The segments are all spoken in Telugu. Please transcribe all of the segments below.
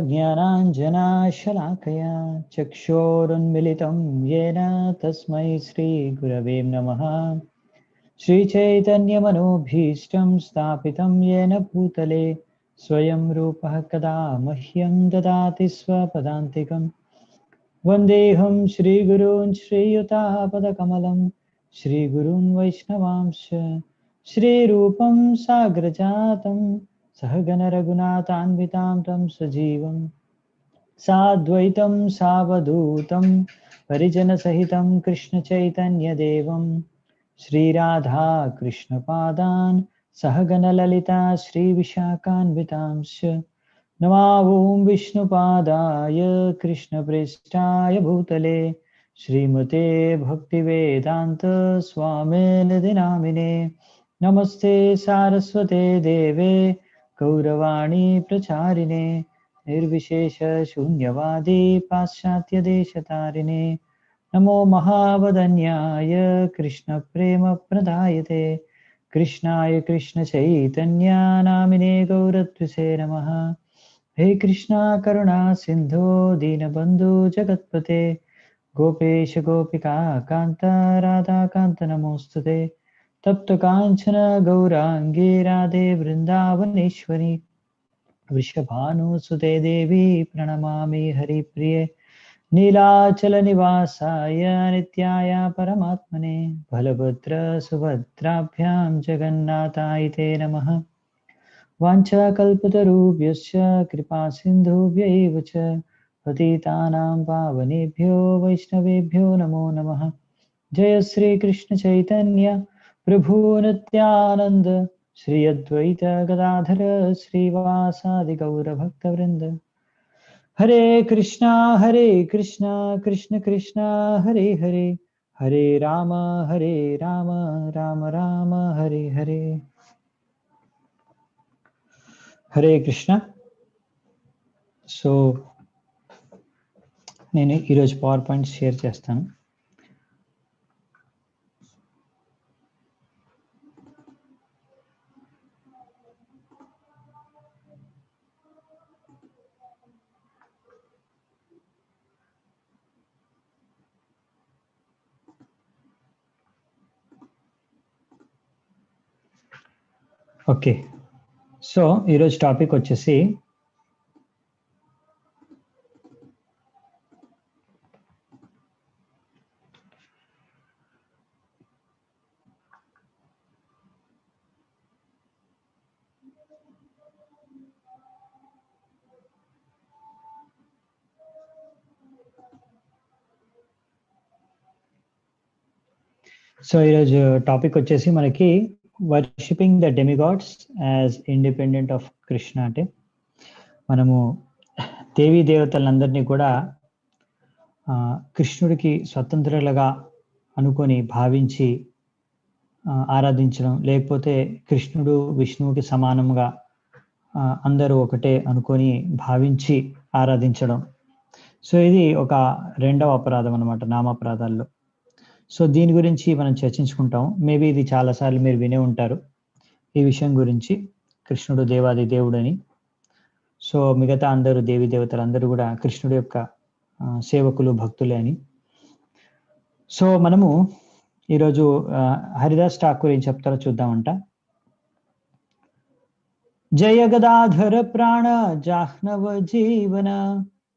ज्ञानाञ्जनाशलाकया चक्षुरुन्मिलितं येन तस्मै श्रीगुरवे नमः। श्रीचैतन्यमनोभीष्टं स्थापितं येन भूतले स्वयं रूपः कदा मह्यं ददाति स्वपदान्तिकं। वन्देऽहं श्रीगुरून् श्रीयुतापदकमलं श्रीगुरून् वैष्णवांश्च श्रीरूपं साग्रजातं सहगण रघुनाथान्वितां तं सजीवं साद्वैतं सावधूतं परिजनसहितं कृष्णचैतन्यदेवं श्रीराधा कृष्णपादान् सहगण ललिता श्रीविशाखान्वितांश्च नमामि विष्णुपादाय कृष्णप्रेष्ठाय भूतले श्रीमते भक्तिवेदान्त स्वामिनिधि नामिने। नमस्ते सारस्वते देवे गौरवाणी प्रचारिणे निर्विशेष शून्यवादी पाश्चात्यदेशतारिणे। नमो महावदन्याय कृष्णप्रेमप्रदायते कृष्णाय कृष्णचैतन्य नामिने गौरत्विषे नमः। हे कृष्णा करुणा सिन्धो दीनबन्धु जगत्पते गोपेश गोपिका कान्त राधाकान्त नमोस्तुते। तप्त काञ्चन गौराङ्गी राधे वृन्दावनेश्वरी वृषभानुसुते देवी प्रणमामि हरिप्रिये। नीलाचलनिवासाय नित्याय परमात्मने बलभद्र सुभद्राभ्यां जगन्नाथाय ते नमः। वाञ्छाकल्पतरुभ्यश्च कृपासिन्धुभ्य एव च पतितानां पावनेभ्यो वैष्णवेभ्यो नमो नमः। जय श्रीकृष्ण चैतन्य प्रभु नित्यानन्द श्री अद्वैत गदाधर श्रीवासादि गौरभक्तवृन्द। हरे कृष्णा कृष्ण कृष्ण हरे हरे हरे राम राम राम हरे हरे। హరే కృష్ణ. సో నేను ఈరోజు పవర్ పాయింట్ షేర్ చేస్తాను. ఓకే, సో ఈరోజు టాపిక్ వచ్చేసి మనకి worshipping the demigods as independent of Krishna. అంటే మనము దేవీ దేవతలందరినీ కూడా కృష్ణుడికి స్వతంత్రులుగా అనుకొని భావించి ఆరాధించడం, లేకపోతే కృష్ణుడు విష్ణువుకి సమానంగా అందరూ ఒకటే అనుకొని భావించి ఆరాధించడం. సో ఇది ఒక రెండవ అపరాధం అన్నమాట నామాపరాధాల్లో. సో దీని గురించి మనం చర్చించుకుంటాం. మేబీ ఇది చాలాసార్లు మీరు వినే ఉంటారు ఈ విషయం గురించి, కృష్ణుడు దేవాది దేవుడని. సో మిగతా అందరూ దేవీ దేవతలు అందరూ కూడా కృష్ణుడి యొక్క సేవకులు, భక్తులే అని. సో మనము ఈరోజు హరిదాస్ ఠాకూర్ ఏం చెప్తారో చూద్దామంట. జయ గదాధర ప్రాణ జాహ్నవ జీవన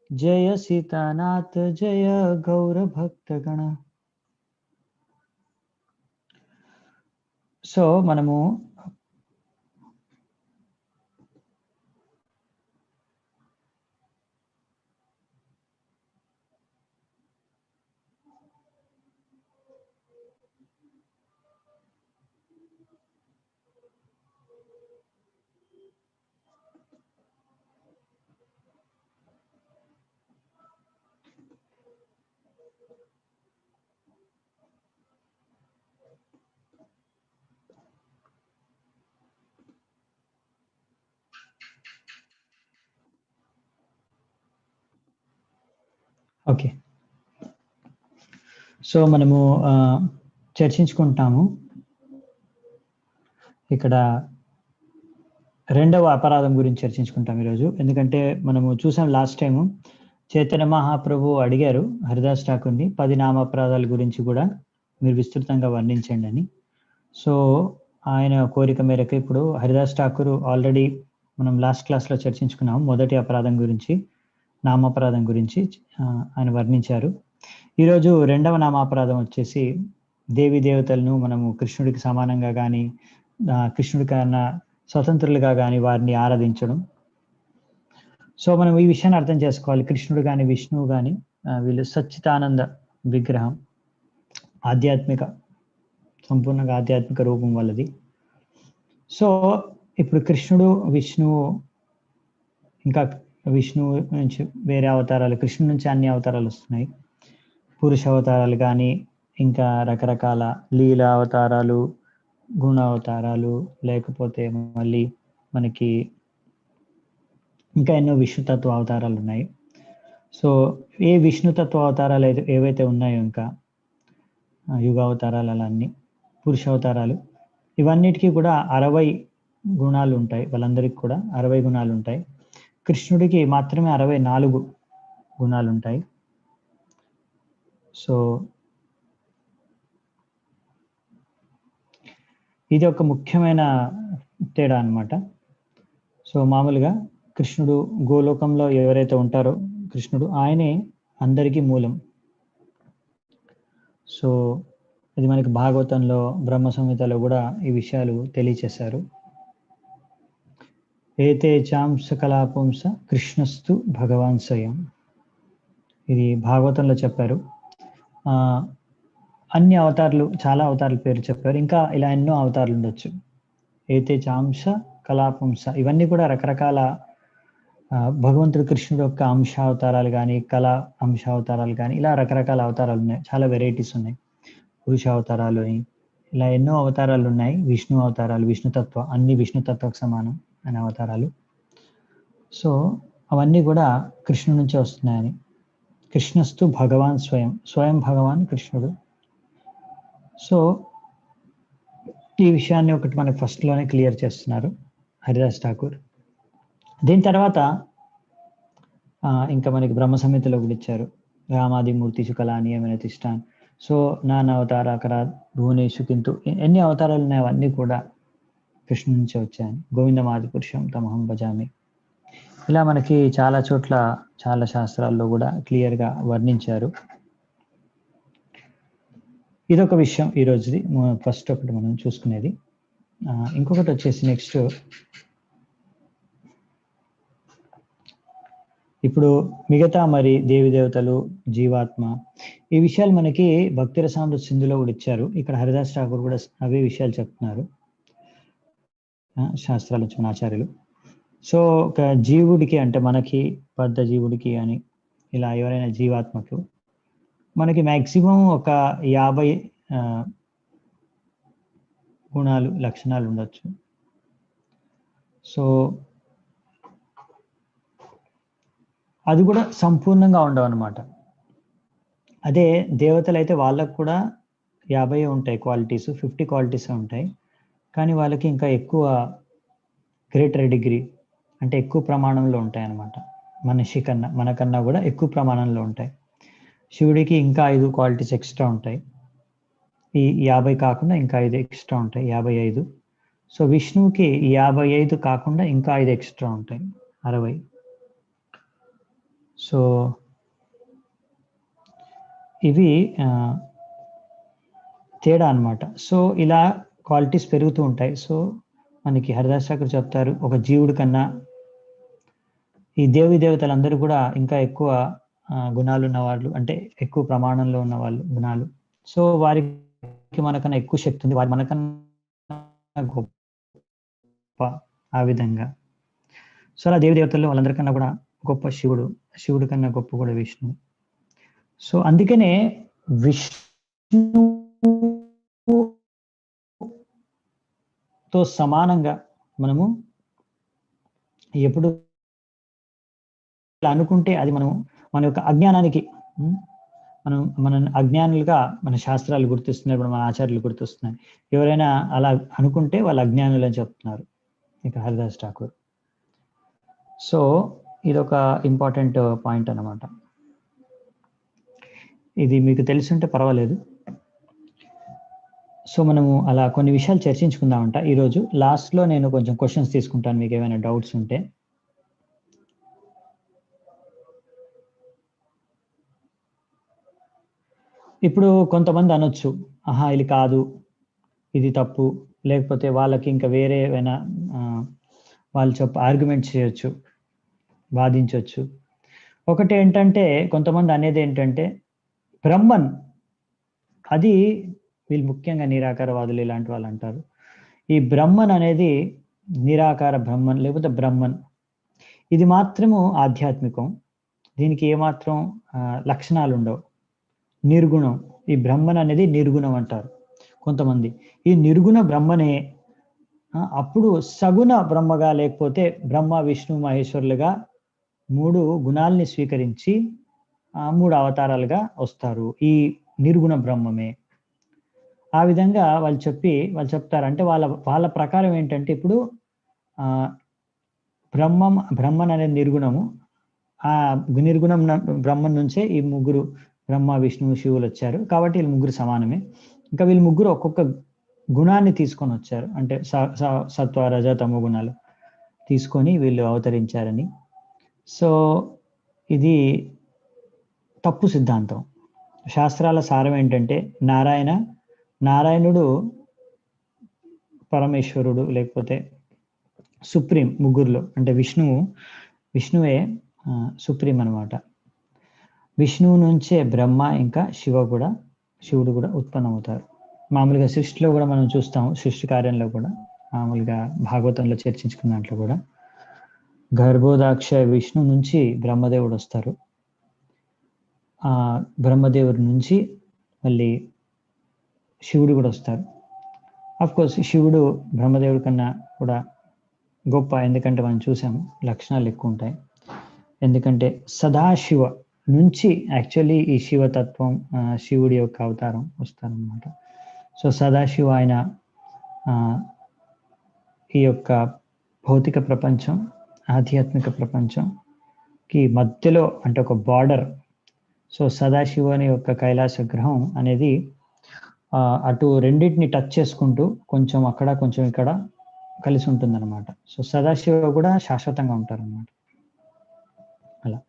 జయ సీతానాథ జయ గౌర భక్తగణ. సో మనము ఓకే, సో మనము చర్చించుకుంటాము ఇక్కడ రెండవ అపరాధం గురించి చర్చించుకుంటాం ఈరోజు. ఎందుకంటే మనము చూసాం లాస్ట్ టైము చైతన్య మహాప్రభు అడిగారు హరిదాస్ ఠాకూర్‌ని 10 నామాపరాధాల గురించి కూడా మీరు విస్తృతంగా వర్ణించండి అని. సో, ఆయన కోరిక మేరకు ఇప్పుడు హరిదాస్ ఠాకూర్ ఆల్రెడీ మనం లాస్ట్ క్లాస్‌లో చర్చించుకున్నాం. మొదటి అపరాధం గురించి, నామాపరాధం గురించి ఆయన వర్ణించారు. ఈరోజు రెండవ నామాపరాధం వచ్చేసి దేవీ దేవతలను మనము కృష్ణుడికి సమానంగా గాని, కృష్ణుడి కన్నా స్వతంత్రులుగా గాని వారిని ఆరాధించడం. సో, మనం ఈ విషయాన్ని అర్థం చేసుకోవాలి. కృష్ణుడు గాని, విష్ణువు గాని వీళ్ళు సచ్చిదానంద విగ్రహం. ఆధ్యాత్మిక, సంపూర్ణంగా ఆధ్యాత్మిక రూపం వాళ్ళది. సో, ఇప్పుడు కృష్ణుడు, విష్ణువు ఇంకా విష్ణువు నుంచి వేరే అవతారాలు, కృష్ణుడి నుంచి అన్ని అవతారాలు వస్తున్నాయి. పురుష అవతారాలు గాని, ఇంకా రకరకాల లీలా అవతారాలు, గుణ అవతారాలు, లేకపోతే మళ్ళీ మనకి ఇంకా ఎన్నో విష్ణుతత్వ అవతారాలు ఉన్నాయి. సో, ఏ విష్ణుతత్వ అవతారాలు ఏవైతే ఉన్నాయో ఇంకా యుగ అవతారాలు అలా అన్ని పురుష అవతారాలు, ఇవన్నిటికీ కూడా 60 గుణాలు ఉంటాయి. వాళ్ళందరికీ కూడా 60 గుణాలు ఉంటాయి. కృష్ణుడికి మాత్రమే 64 గుణాలు ఉంటాయి. సో, ఇది ఒక ముఖ్యమైన తేడా అన్నమాట. సో, మామూలుగా కృష్ణుడు గోలోకంలో ఎవరైతే ఉంటారో కృష్ణుడు ఆయనే అందరికీ మూలం. సో, ఇది మనకి భాగవతంలో, బ్రహ్మ సంహితలో కూడా ఈ విషయాలు తెలియచేశారు. ఏతే చాంస కళాపుంస కృష్ణస్తు భగవాన్ స్వయం. ఇది భాగవతంలో చెప్పారు. అన్ని అవతారాలు, చాలా అవతారాల పేరు చెప్పారు. ఇంకా ఇలా ఎన్నో అవతారాలు ఉండొచ్చు. ఏతే చాంస కళాపుంస, ఇవన్నీ కూడా రకరకాల భగవంతుడు కృష్ణుడు యొక్క అంశ అవతారాలు కానీ, కళా అంశ అవతారాలు కానీ, ఇలా రకరకాల అవతారాలు ఉన్నాయి. చాలా వెరైటీస్ ఉన్నాయి. పురుష అవతారాలు, ఇలా ఎన్నో అవతారాలు ఉన్నాయి. విష్ణు అవతారాలు, విష్ణుతత్వ, అన్ని విష్ణుతత్వకు సమానం అనే అవతారాలు. సో, అవన్నీ కూడా కృష్ణుడి నుంచే వస్తున్నాయని. కృష్ణస్తు భగవాన్ స్వయం, స్వయం భగవాన్ కృష్ణుడు. సో, ఈ విషయాన్ని ఒకటి మనకు ఫస్ట్లోనే క్లియర్ చేస్తున్నారు హరిదాస్ ఠాకూర్. దీని తర్వాత ఇంకా మనకి బ్రహ్మ సంహితలో కూడా ఇచ్చారు. రామాది మూర్తి శుకలాని ఏమైనా తిష్టాన్. సో, నానా అవతారాకర భువనేషు కింటూ ఎన్ని అవతారాలు ఉన్నాయి అవన్నీ కూడా కృష్ణు నుంచే వచ్చాయని. గోవిందమాది పురుషం తమహం భజామి. ఇలా మనకి చాలా చోట్ల, చాలా శాస్త్రాల్లో కూడా క్లియర్గా వర్ణించారు. ఇదొక విషయం ఈ రోజుది. ఫస్ట్ ఒకటి మనం చూసుకునేది. ఇంకొకటి వచ్చేసి నెక్స్ట్, ఇప్పుడు మిగతా మరి దేవి దేవతలు, జీవాత్మ, ఈ విషయాలు మనకి భక్తి రసామృత సింధులో కూడా ఇచ్చారు. ఇక్కడ హరిదాస్ ఠాకూర్ కూడా అవే విషయాలు చెప్తున్నారు శాస్త్రాలు వచ్చిన ఆచార్యులు. సో, ఒక జీవుడికి, అంటే మనకి బద్ధ జీవుడికి అని, ఇలా ఎవరైనా జీవాత్మకు మనకి మ్యాక్సిమం ఒక 50 గుణాలు, లక్షణాలు ఉండొచ్చు. సో, అది కూడా సంపూర్ణంగా ఉండవు అన్నమాట. అదే దేవతలు అయితే వాళ్ళకు కూడా 50 ఉంటాయి క్వాలిటీస్, 50 క్వాలిటీస్ ఉంటాయి. కానీ వాళ్ళకి ఇంకా ఎక్కువ గ్రేటర్ డిగ్రీ, అంటే ఎక్కువ ప్రమాణంలో ఉంటాయి అన్నమాట. మనకన్నా కూడా ఎక్కువ ప్రమాణంలో ఉంటాయి. శివుడికి ఇంకా 5 క్వాలిటీస్ ఎక్స్ట్రా ఉంటాయి. ఈ 50 కాకుండా ఇంకా 5 ఎక్స్ట్రా ఉంటాయి, 55. సో, విష్ణువుకి 55 కాకుండా ఇంకా 5 ఎక్స్ట్రా ఉంటాయి, 60. సో, ఇవి తేడా అన్నమాట. సో, ఇలా క్వాలిటీస్ పెరుగుతూ ఉంటాయి. సో, మనకి హరిదాస్ ఠాకూర్ చెప్తారు, ఒక జీవుడి కన్నా ఈ దేవి దేవతలందరూ కూడా ఇంకా ఎక్కువ గుణాలు ఉన్నవాళ్ళు, అంటే ఎక్కువ ప్రమాణంలో ఉన్న వాళ్ళు గుణాలు. సో, వారికి మనకన్నా ఎక్కువ శక్తి ఉంది, వారి మనకన్నా గొప్ప ఆ విధంగా. సో, అలా దేవి దేవతల్లో వాళ్ళందరికన్నా కూడా గొప్ప శివుడు, శివుడి కన్నా గొప్ప కూడా విష్ణు. సో, అందుకనే విష్ణుతో సమానంగా మనము ఎప్పుడు అనుకుంటే అది మన యొక్క అజ్ఞానానికి, మన అజ్ఞానులుగా మన శాస్త్రాలు గుర్తిస్తున్నాయి, ఇప్పుడు మన ఆచార్యులు గుర్తిస్తున్నాయి. ఎవరైనా అలా అనుకుంటే వాళ్ళు అజ్ఞానులు అని చెప్తున్నారు. ఇక హరిదాస్ ఠాకూర్. సో ఇదొక ఇంపార్టెంట్ పాయింట్ అన్నమాట. ఇది మీకు తెలుసుంటే పర్వాలేదు. సో మనము అలా కొన్ని విషయాలు చర్చించుకుందామంట ఈరోజు. లాస్ట్లో నేను కొంచెం క్వశ్చన్స్ తీసుకుంటాను, మీకు ఏమైనా డౌట్స్ ఉంటే. ఇప్పుడు కొంతమంది అనొచ్చు, ఆహా ఇది కాదు, ఇది తప్పు, లేకపోతే వాళ్ళకి ఇంకా వేరే ఏమైనా వాళ్ళు ఆర్గ్యుమెంట్ చేయొచ్చు, వాదించవచ్చు. ఒకటి ఏంటంటే కొంతమంది అనేది ఏంటంటే బ్రహ్మన్, అది వీళ్ళు ముఖ్యంగా నిరాకారవాదులు ఇలాంటి వాళ్ళు అంటారు, ఈ బ్రహ్మన్ అనేది నిరాకార బ్రహ్మన్ లేకపోతే బ్రహ్మన్, ఇది మాత్రము ఆధ్యాత్మికం, దీనికి ఏమాత్రం లక్షణాలు ఉండవు, నిర్గుణం. ఈ బ్రహ్మన్ అనేది నిర్గుణం అంటారు కొంతమంది. ఈ నిర్గుణ బ్రహ్మనే అప్పుడు సగుణ బ్రహ్మగా లేకపోతే బ్రహ్మ విష్ణు మహేశ్వరులుగా 3 గుణాలని స్వీకరించి 3 అవతారాలుగా వస్తారు, ఈ నిర్గుణ బ్రహ్మమే. ఆ విధంగా వాళ్ళు చెప్తారు. అంటే వాళ్ళ ప్రకారం ఏంటంటే ఇప్పుడు బ్రహ్మన్ అనేది నిర్గుణము, ఆ నిర్గుణం బ్రహ్మన్ నుంచే ఈ 3 బ్రహ్మ విష్ణువు శివులు వచ్చారు, కాబట్టి వీళ్ళు 3 సమానమే. ఇంకా వీళ్ళు 3 ఒక్కొక్క గుణాన్ని తీసుకొని వచ్చారు, అంటే సత్వ రజ తమో గుణాలు తీసుకొని వీళ్ళు అవతరించారని. సో ఇది తప్పు సిద్ధాంతం. శాస్త్రాల సారం ఏంటంటే నారాయణుడు పరమేశ్వరుడు లేకపోతే సుప్రీం 3లో, అంటే విష్ణువే సుప్రీం అనమాట. విష్ణువు నుంచే బ్రహ్మ ఇంకా శివుడు కూడా ఉత్పన్నమవుతారు. మామూలుగా సృష్టిలో కూడా మనం చూస్తాము, సృష్టి కార్యంలో కూడా మామూలుగా భాగవతంలో చర్చించుకున్న దాంట్లో కూడా గర్భోదాక్ష విష్ణు నుంచి బ్రహ్మదేవుడు వస్తారు, ఆ బ్రహ్మదేవుడి నుంచి మళ్ళీ శివుడు కూడా వస్తారు. కోర్స్ శివుడు బ్రహ్మదేవుడి కన్నా కూడా గొప్ప, ఎందుకంటే మనం చూసాము లక్షణాలు ఎక్కువ ఉంటాయి. ఎందుకంటే సదాశివ నుంచి యాక్చువల్లీ ఈ శివతత్వం, శివుడి యొక్క అవతారం వస్తారనమాట. సో సదాశివ ఆయన ఈ యొక్క భౌతిక ప్రపంచం ఆధ్యాత్మిక ప్రపంచంకి మధ్యలో, అంటే ఒక బార్డర్. సో సదాశివుని యొక్క కైలాస గ్రహం అనేది అటు రెండింటిని టచ్ చేసుకుంటూ కొంచెం అక్కడ కొంచెం ఇక్కడ కలిసి ఉంటుందన్నమాట. సో సదాశివ కూడా శాశ్వతంగా ఉంటారన్నమాట అలా.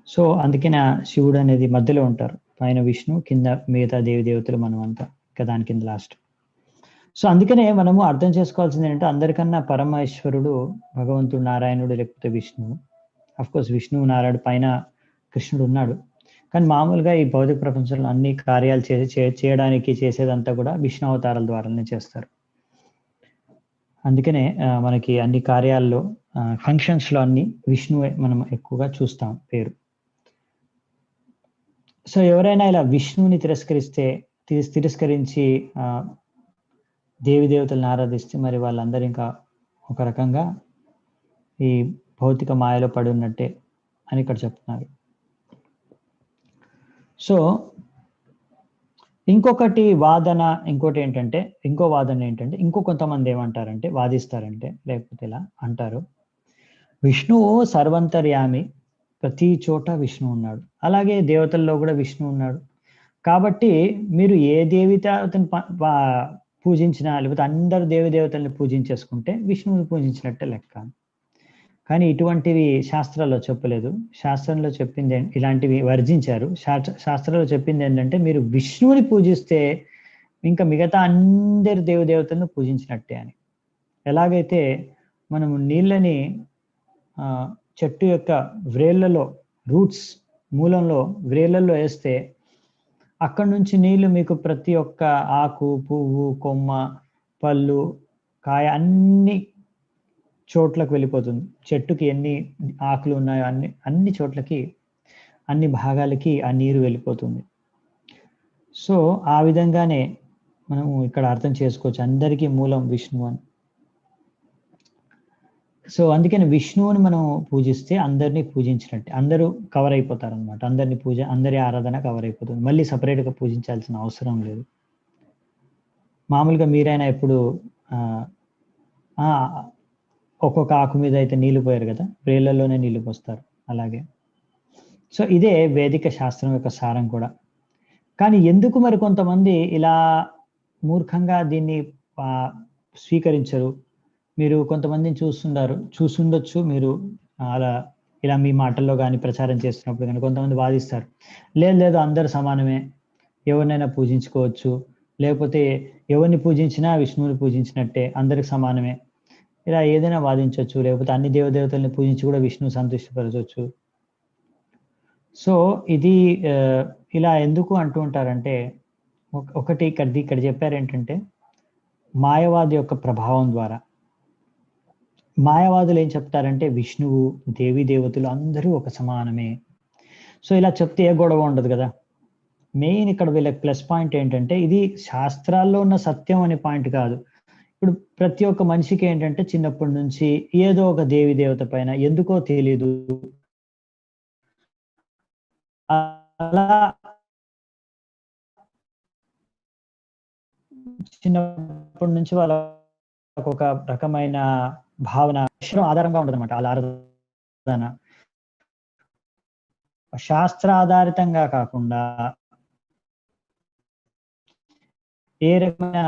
సో అందుకనే శివుడు అనేది మధ్యలో ఉంటారు, పైన విష్ణు, కింద మిగతా దేవతలు, మనమంతా ఇంకా దాని కింద లాస్ట్. సో అందుకనే మనము అర్థం చేసుకోవాల్సింది ఏంటంటే అందరికన్నా పరమేశ్వరుడు భగవంతుడు నారాయణుడు లేకపోతే విష్ణువు. కోర్స్ విష్ణువు నారాయణుడు పైన కృష్ణుడు ఉన్నాడు, కానీ మామూలుగా ఈ భౌతిక ప్రపంచంలో అన్ని కార్యాలు చేయడానికి చేసేదంతా కూడా విష్ణు అవతారాల ద్వారానే చేస్తారు. అందుకనే మనకి అన్ని కార్యాల్లో ఫంక్షన్స్లో అన్ని విష్ణువే మనం ఎక్కువగా చూస్తాం పేరు. సో ఎవరైనా ఇలా విష్ణువుని తిరస్కరించి దేవతలను ఆరాధిస్తే మరి వాళ్ళందరూ ఇంకా ఒక రకంగా ఈ భౌతిక మాయలో పడి ఉన్నట్టే అని ఇక్కడ చెప్తున్నారు. సో ఇంకో వాదన ఏంటంటే ఇంకో కొంతమంది ఏమంటారంటే వాదిస్తారంటే, లేకపోతే ఇలా అంటారు, విష్ణువు సర్వంతర్యామి, ప్రతి చోట విష్ణు ఉన్నాడు, అలాగే దేవతల్లో కూడా విష్ణు ఉన్నాడు, కాబట్టి మీరు ఏ దేవతని పూజించినా లేకపోతే అందరు దేవతల్ని పూజించేసుకుంటే విష్ణువుని పూజించినట్టే లెక్క. కానీ ఇటువంటివి శాస్త్రాల్లో చెప్పలేదు. శాస్త్రంలో చెప్పింది ఇలాంటివి వర్జించారు. శాస్త్రంలో చెప్పింది ఏంటంటే మీరు విష్ణువుని పూజిస్తే ఇంకా మిగతా అందరి దేవతలను పూజించినట్టే అని. ఎలాగైతే మనము నీళ్ళని చెట్టు యొక్క వ్రేళ్లలో, రూట్స్ మూలంలో వ్రేళ్లలో వేస్తే అక్కడ నుంచి నీళ్లు మీకు ప్రతి ఒక్క ఆకు, పువ్వు, కొమ్మ, పళ్ళు, కాయ అన్ని చోట్లకు వెళ్ళిపోతుంది. చెట్టుకి ఎన్ని ఆకులు ఉన్నాయో అన్ని చోట్లకి, అన్ని భాగాలకి ఆ నీరు వెళ్ళిపోతుంది. సో ఆ విధంగానే మనము ఇక్కడ అర్థం చేసుకోవచ్చు, అందరికీ మూలం విష్ణువు అని. సో అందుకని విష్ణువుని మనం పూజిస్తే అందరినీ పూజించినట్టే, అందరూ కవర్ అయిపోతారు అనమాట. అందరి ఆరాధన కవర్ అయిపోతుంది, మళ్ళీ సపరేట్గా పూజించాల్సిన అవసరం లేదు. మామూలుగా మీరైనా ఎప్పుడు ఒక్కొక్క ఆకు మీద అయితే నీళ్లు పోయారు కదా, వేళ్ళల్లోనే నీళ్లు పోస్తారు అలాగే. సో ఇదే వేదిక శాస్త్రం యొక్క సారం కూడా. కానీ ఎందుకు మరి కొంతమంది ఇలా మూర్ఖంగా దీన్ని స్వీకరించరు? మీరు కొంతమందిని చూసుండొచ్చు మీరు. అలా ఇలా మీ మాటల్లో గాని ప్రచారం చేస్తున్నప్పుడు గాని కొంతమంది వాదిస్తారు. లేదు లేదు అందరూ సమానమే. ఎవరినైనా పూజించుకోవచ్చు. లేకపోతే ఎవరిని పూజించినా విష్ణువుని పూజించినట్టే. అందరికి సమానమే. ఇలా ఏదైనా వాదించొచ్చు. లేకపోతే అన్ని దేవదేవతల్ని పూజించి కూడా విష్ణువు సంతృష్టిపరచొచ్చు. సో ఇది ఇలా ఎందుకు అంటూ ఉంటారంటే, ఒకటి ఇక్కడ చెప్పారేంటంటే మాయవాది యొక్క ప్రభావం ద్వారా. మాయవాదులు ఏం చెప్తారంటే విష్ణువు, దేవీ దేవతలు అందరూ ఒక సమానమే. సో ఇలా చెప్తే ఏ గొడవ ఉండదు కదా. మెయిన్ ఇక్కడ వీళ్ళకి ప్లస్ పాయింట్ ఏంటంటే ఇది శాస్త్రాల్లో ఉన్న సత్యం అనే పాయింట్ కాదు. ఇప్పుడు ప్రతి ఒక్క మనిషికి ఏంటంటే చిన్నప్పటి నుంచి ఏదో ఒక దేవి దేవత పైన ఎందుకో తెలీదు అలా చిన్నప్పటి నుంచి వాళ్ళకు ఒక రకమైన భావన ఆధారంగా ఉండదన్నమాట. వాళ్ళ ఆరాధన శాస్త్ర ఆధారితంగా కాకుండా ఏ రకమైన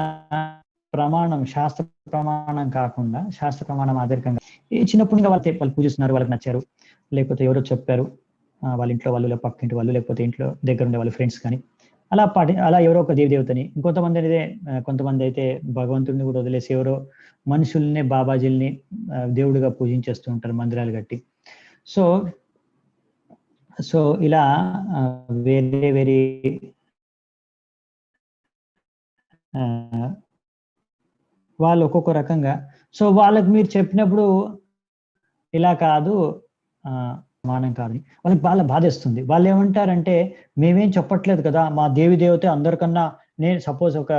ప్రమాణం, శాస్త్ర ప్రమాణం కాకుండా శాస్త్ర ప్రమాణం ఆధారితంగా చిన్నప్పుడు వాళ్ళు పూజిస్తున్నారు, వాళ్ళకి నచ్చారు, లేకపోతే ఎవరో చెప్పారు, వాళ్ళ ఇంట్లో వాళ్ళు, లేకపోతే పక్కింటి వాళ్ళు, లేకపోతే ఇంట్లో దగ్గర ఉండే వాళ్ళ ఫ్రెండ్స్ కానీ అలా ఎవరో ఒక దేవతని, కొంతమంది అయితే భగవంతుడిని కూడా వదిలేసి ఎవరో మనుషుల్ని, బాబాజీల్ని దేవుడిగా పూజించేస్తూ ఉంటారు మందిరాలు కట్టి. సో ఇలా వేరే వాళ్ళు ఒక్కొక్క రకంగా. సో వాళ్ళకి మీరు చెప్పినప్పుడు ఇలా కాదు, సమానం కాదని వాళ్ళకి బాధేస్తుంది. వాళ్ళు ఏమంటారంటే మేమేం చెప్పట్లేదు కదా, మా దేవి దేవత అందరికన్నా, నేను సపోజ్ ఒక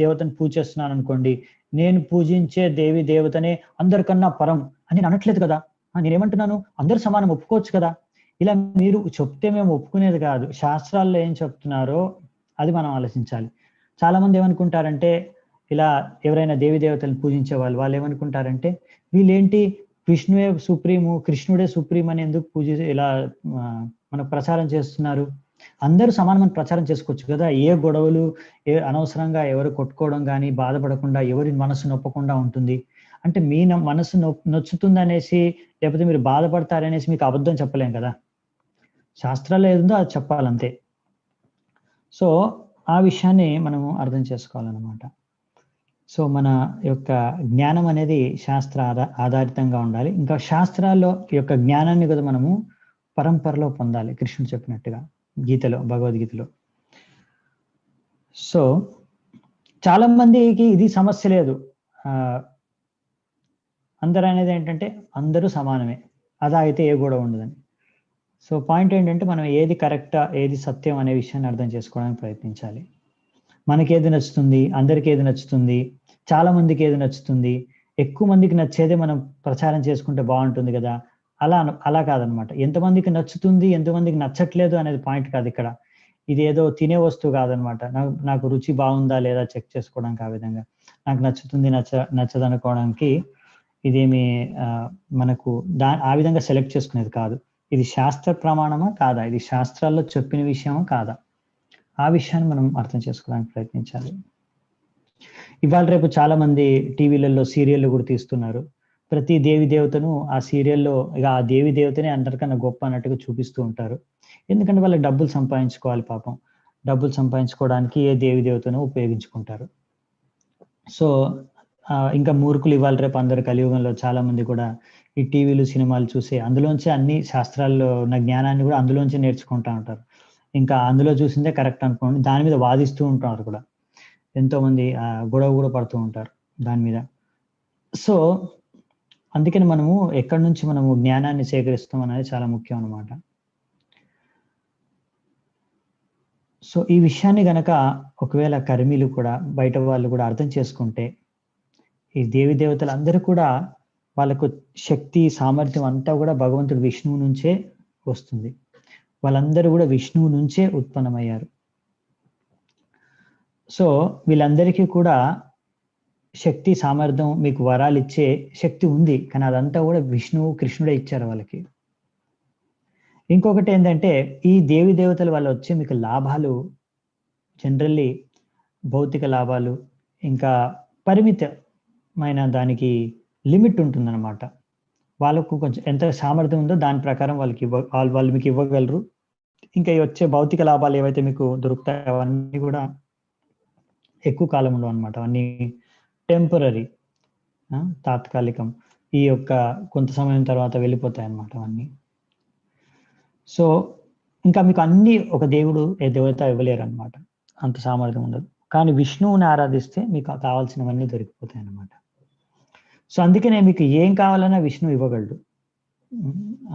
దేవతను పూజ చేస్తున్నాను అనుకోండి, నేను పూజించే దేవి దేవతనే అందరికన్నా పరం అని నేను అనట్లేదు కదా, నేనేమంటున్నాను అందరూ సమానం ఒప్పుకోవచ్చు కదా. ఇలా మీరు చెప్తే మేము ఒప్పుకునేది కాదు. శాస్త్రాల్లో ఏం చెప్తున్నారో అది మనం ఆలోచించాలి. చాలా మంది ఏమనుకుంటారంటే ఇలా ఎవరైనా దేవి దేవతలను పూజించే వాళ్ళు ఏమనుకుంటారంటే వీళ్ళేంటి విష్ణువే సుప్రీము, కృష్ణుడే సుప్రీం అని ఎందుకు ఇలా మనకు ప్రచారం చేస్తున్నారు, అందరూ సమానమని ప్రచారం చేసుకోవచ్చు కదా, ఏ గొడవలు అనవసరంగా ఎవరు కొట్టుకోవడం కానీ బాధపడకుండా ఎవరి మనసు నొప్పకుండా ఉంటుంది అంటే మీ మనసు నొచ్చుతుంది అనేసి, లేకపోతే మీరు బాధపడతారనేసి మీకు అబద్ధం చెప్పలేం కదా. శాస్త్రాల్లో ఏదుందో అది చెప్పాలంతే. సో ఆ విషయాన్ని మనము అర్థం చేసుకోవాలన్నమాట. సో మన యొక్క జ్ఞానం అనేది శాస్త్ర ఆధారితంగా ఉండాలి. ఇంకా శాస్త్రాల్లో యొక్క జ్ఞానాన్ని కూడా మనము పరంపరలో పొందాలి, కృష్ణుడు చెప్పినట్టుగా గీతలో, భగవద్గీతలో. సో చాలా మందికి ఇది సమస్య లేదు. అందరూ అనేది ఏంటంటే అందరూ సమానమే, అదా అయితే ఏ గొడవ ఉండదని. సో పాయింట్ ఏంటంటే మనం ఏది కరెక్టా, ఏది సత్యం అనే విషయాన్ని అర్థం చేసుకోవడానికి ప్రయత్నించాలి. మనకేది నచ్చుతుంది, అందరికి ఏది నచ్చుతుంది, చాలా మందికి ఏది నచ్చుతుంది, ఎక్కువ మందికి నచ్చేదే మనం ప్రచారం చేసుకుంటే బాగుంటుంది కదా, అలా కాదనమాట. ఎంతమందికి నచ్చుతుంది, ఎంతమందికి నచ్చట్లేదు అనేది పాయింట్ కాదు ఇక్కడ. ఇది ఏదో తినే వస్తువు కాదనమాట. నాకు రుచి బాగుందా లేదా చెక్ చేసుకోవడానికి, ఆ విధంగా నాకు నచ్చుతుంది నచ్చదనుకోవడానికి ఇదేమి మనకు ఆ విధంగా సెలెక్ట్ చేసుకునేది కాదు. ఇది శాస్త్ర ప్రమాణమా కాదా, ఇది శాస్త్రాల్లో చెప్పిన విషయమా కాదా, ఆ విషయాన్ని మనం అర్థం చేసుకోవడానికి ప్రయత్నించాలి. ఇవాళ రేపు చాలా మంది టీవీలలో సీరియళ్ళు కూడా తీస్తున్నారు. ప్రతి దేవి దేవతను ఆ సీరియల్లో ఇక ఆ దేవి దేవతనే అందరికన్నా గొప్ప అన్నట్టుగా చూపిస్తూ ఉంటారు. ఎందుకంటే వాళ్ళకి డబ్బులు సంపాదించుకోవాలి పాపం. డబ్బులు సంపాదించుకోవడానికి ఏ దేవి దేవతను ఉపయోగించుకుంటారు. సో ఇంకా మూర్ఖులు ఇవాళ రేపు అందరు కలియుగంలో చాలా మంది కూడా ఈ టీవీలు, సినిమాలు చూసి అందులోంచి అన్ని శాస్త్రాల్లో ఉన్న జ్ఞానాన్ని కూడా అందులోంచి నేర్చుకుంటా ఉంటారు. ఇంకా అందులో చూసిందే కరెక్ట్ అనుకోండి, దాని మీద వాదిస్తూ ఉంటారు కూడా. ఎంతో మంది గొడవ కూడా పడుతూ ఉంటారు దాని మీద. సో అందుకని మనము ఎక్కడి నుంచి మనము జ్ఞానాన్ని సేకరిస్తాం అనేది చాలా ముఖ్యం అన్నమాట. సో ఈ విషయాన్ని గనక ఒకవేళ కర్మీలు కూడా, బయట వాళ్ళు కూడా అర్థం చేసుకుంటే, ఈ దేవి దేవతలు అందరూ కూడా వాళ్ళకు శక్తి, సామర్థ్యం అంతా కూడా భగవంతుడు విష్ణువు నుంచే వస్తుంది. వాళ్ళందరూ కూడా విష్ణువు నుంచే ఉత్పన్నమయ్యారు. సో వీళ్ళందరికీ కూడా శక్తి సామర్థ్యం మీకు వరాలు ఇచ్చే శక్తి ఉంది, కానీ అదంతా కూడా విష్ణువు కృష్ణుడే ఇచ్చారు వాళ్ళకి. ఇంకొకటి ఏంటంటే ఈ దేవి దేవతల వల్ల వచ్చే మీకు లాభాలు జనరల్లీ భౌతిక లాభాలు, ఇంకా పరిమితమైన దానికి లిమిట్ ఉంటుందన్నమాట. వాళ్ళకు కొంచెం ఎంత సామర్థ్యం ఉందో దాని ప్రకారం వాళ్ళకి వాళ్ళు మీకు ఇవ్వగలరు. ఇంకా వచ్చే భౌతిక లాభాలు ఏవైతే మీకు దొరుకుతాయో అవన్నీ కూడా ఎక్కువ కాలం ఉండవు అనమాట. అవన్నీ టెంపరరీ, తాత్కాలికం. ఈ యొక్క కొంత సమయం తర్వాత వెళ్ళిపోతాయి అన్నమాట అవన్నీ. సో ఇంకా మీకు అన్ని ఒక దేవుడు ఏ దేవత ఇవ్వలేరు అనమాట, అంత సామర్థ్యం ఉండదు. కానీ విష్ణువుని ఆరాధిస్తే మీకు కావాల్సినవన్నీ దొరికిపోతాయి అన్నమాట. సో అందుకనే మీకు ఏం కావాలన్నా విష్ణువు ఇవ్వగలడు,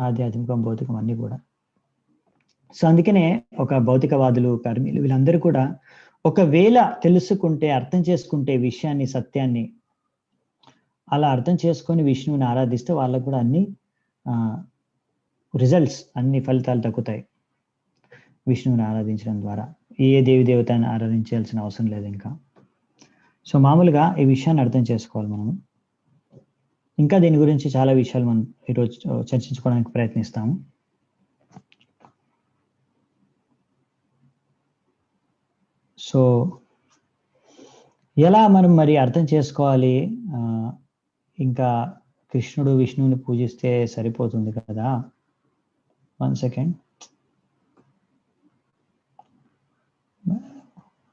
ఆధ్యాత్మికం భౌతికం అన్నీ కూడా. సో అందుకనే ఒక భౌతికవాదులు, కర్మీలు వీళ్ళందరూ కూడా ఒకవేళ తెలుసుకుంటే, అర్థం చేసుకుంటే విషయాన్ని, సత్యాన్ని, అలా అర్థం చేసుకొని విష్ణువుని ఆరాధిస్తే వాళ్ళకు కూడా అన్ని రిజల్ట్స్, అన్ని ఫలితాలు దక్కుతాయి విష్ణువుని ఆరాధించడం ద్వారా. ఏ దేవి దేవతని ఆరాధించాల్సిన అవసరం లేదు ఇంకా. సో మామూలుగా ఈ విషయాన్ని అర్థం చేసుకోవాలి మనము. ఇంకా దీని గురించి చాలా విషయాలు మనం ఈరోజు చర్చించుకోవడానికి ప్రయత్నిస్తాము. సో ఎలా మనం మరి అర్థం చేసుకోవాలి? ఇంకా కృష్ణుడు విష్ణువుని పూజిస్తే సరిపోతుంది కదా? 1 సెకండ్.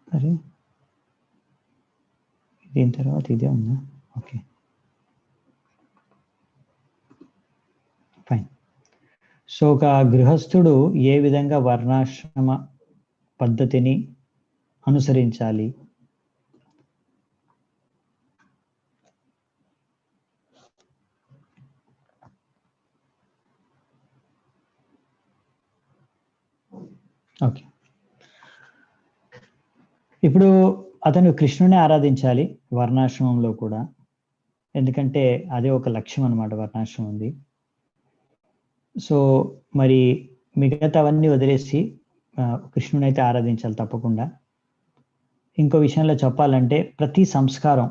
అరే దీని తర్వాత ఇదే ఉందా? Okay fine. సో ఒక గృహస్థుడు ఏ విధంగా వర్ణాశ్రమ పద్ధతిని అనుసరించాలి? ఓకే, ఇప్పుడు అతను కృష్ణుని ఆరాధించాలి వర్ణాశ్రమంలో కూడా, ఎందుకంటే అదే ఒక లక్ష్యం అన్నమాట వర్ణాశ్రమం ఉంది. సో మరి మిగతావన్నీ వదిలేసి కృష్ణుని అయితే ఆరాధించాలి తప్పకుండా. ఇంకో విషయంలో చెప్పాలంటే ప్రతి సంస్కారం,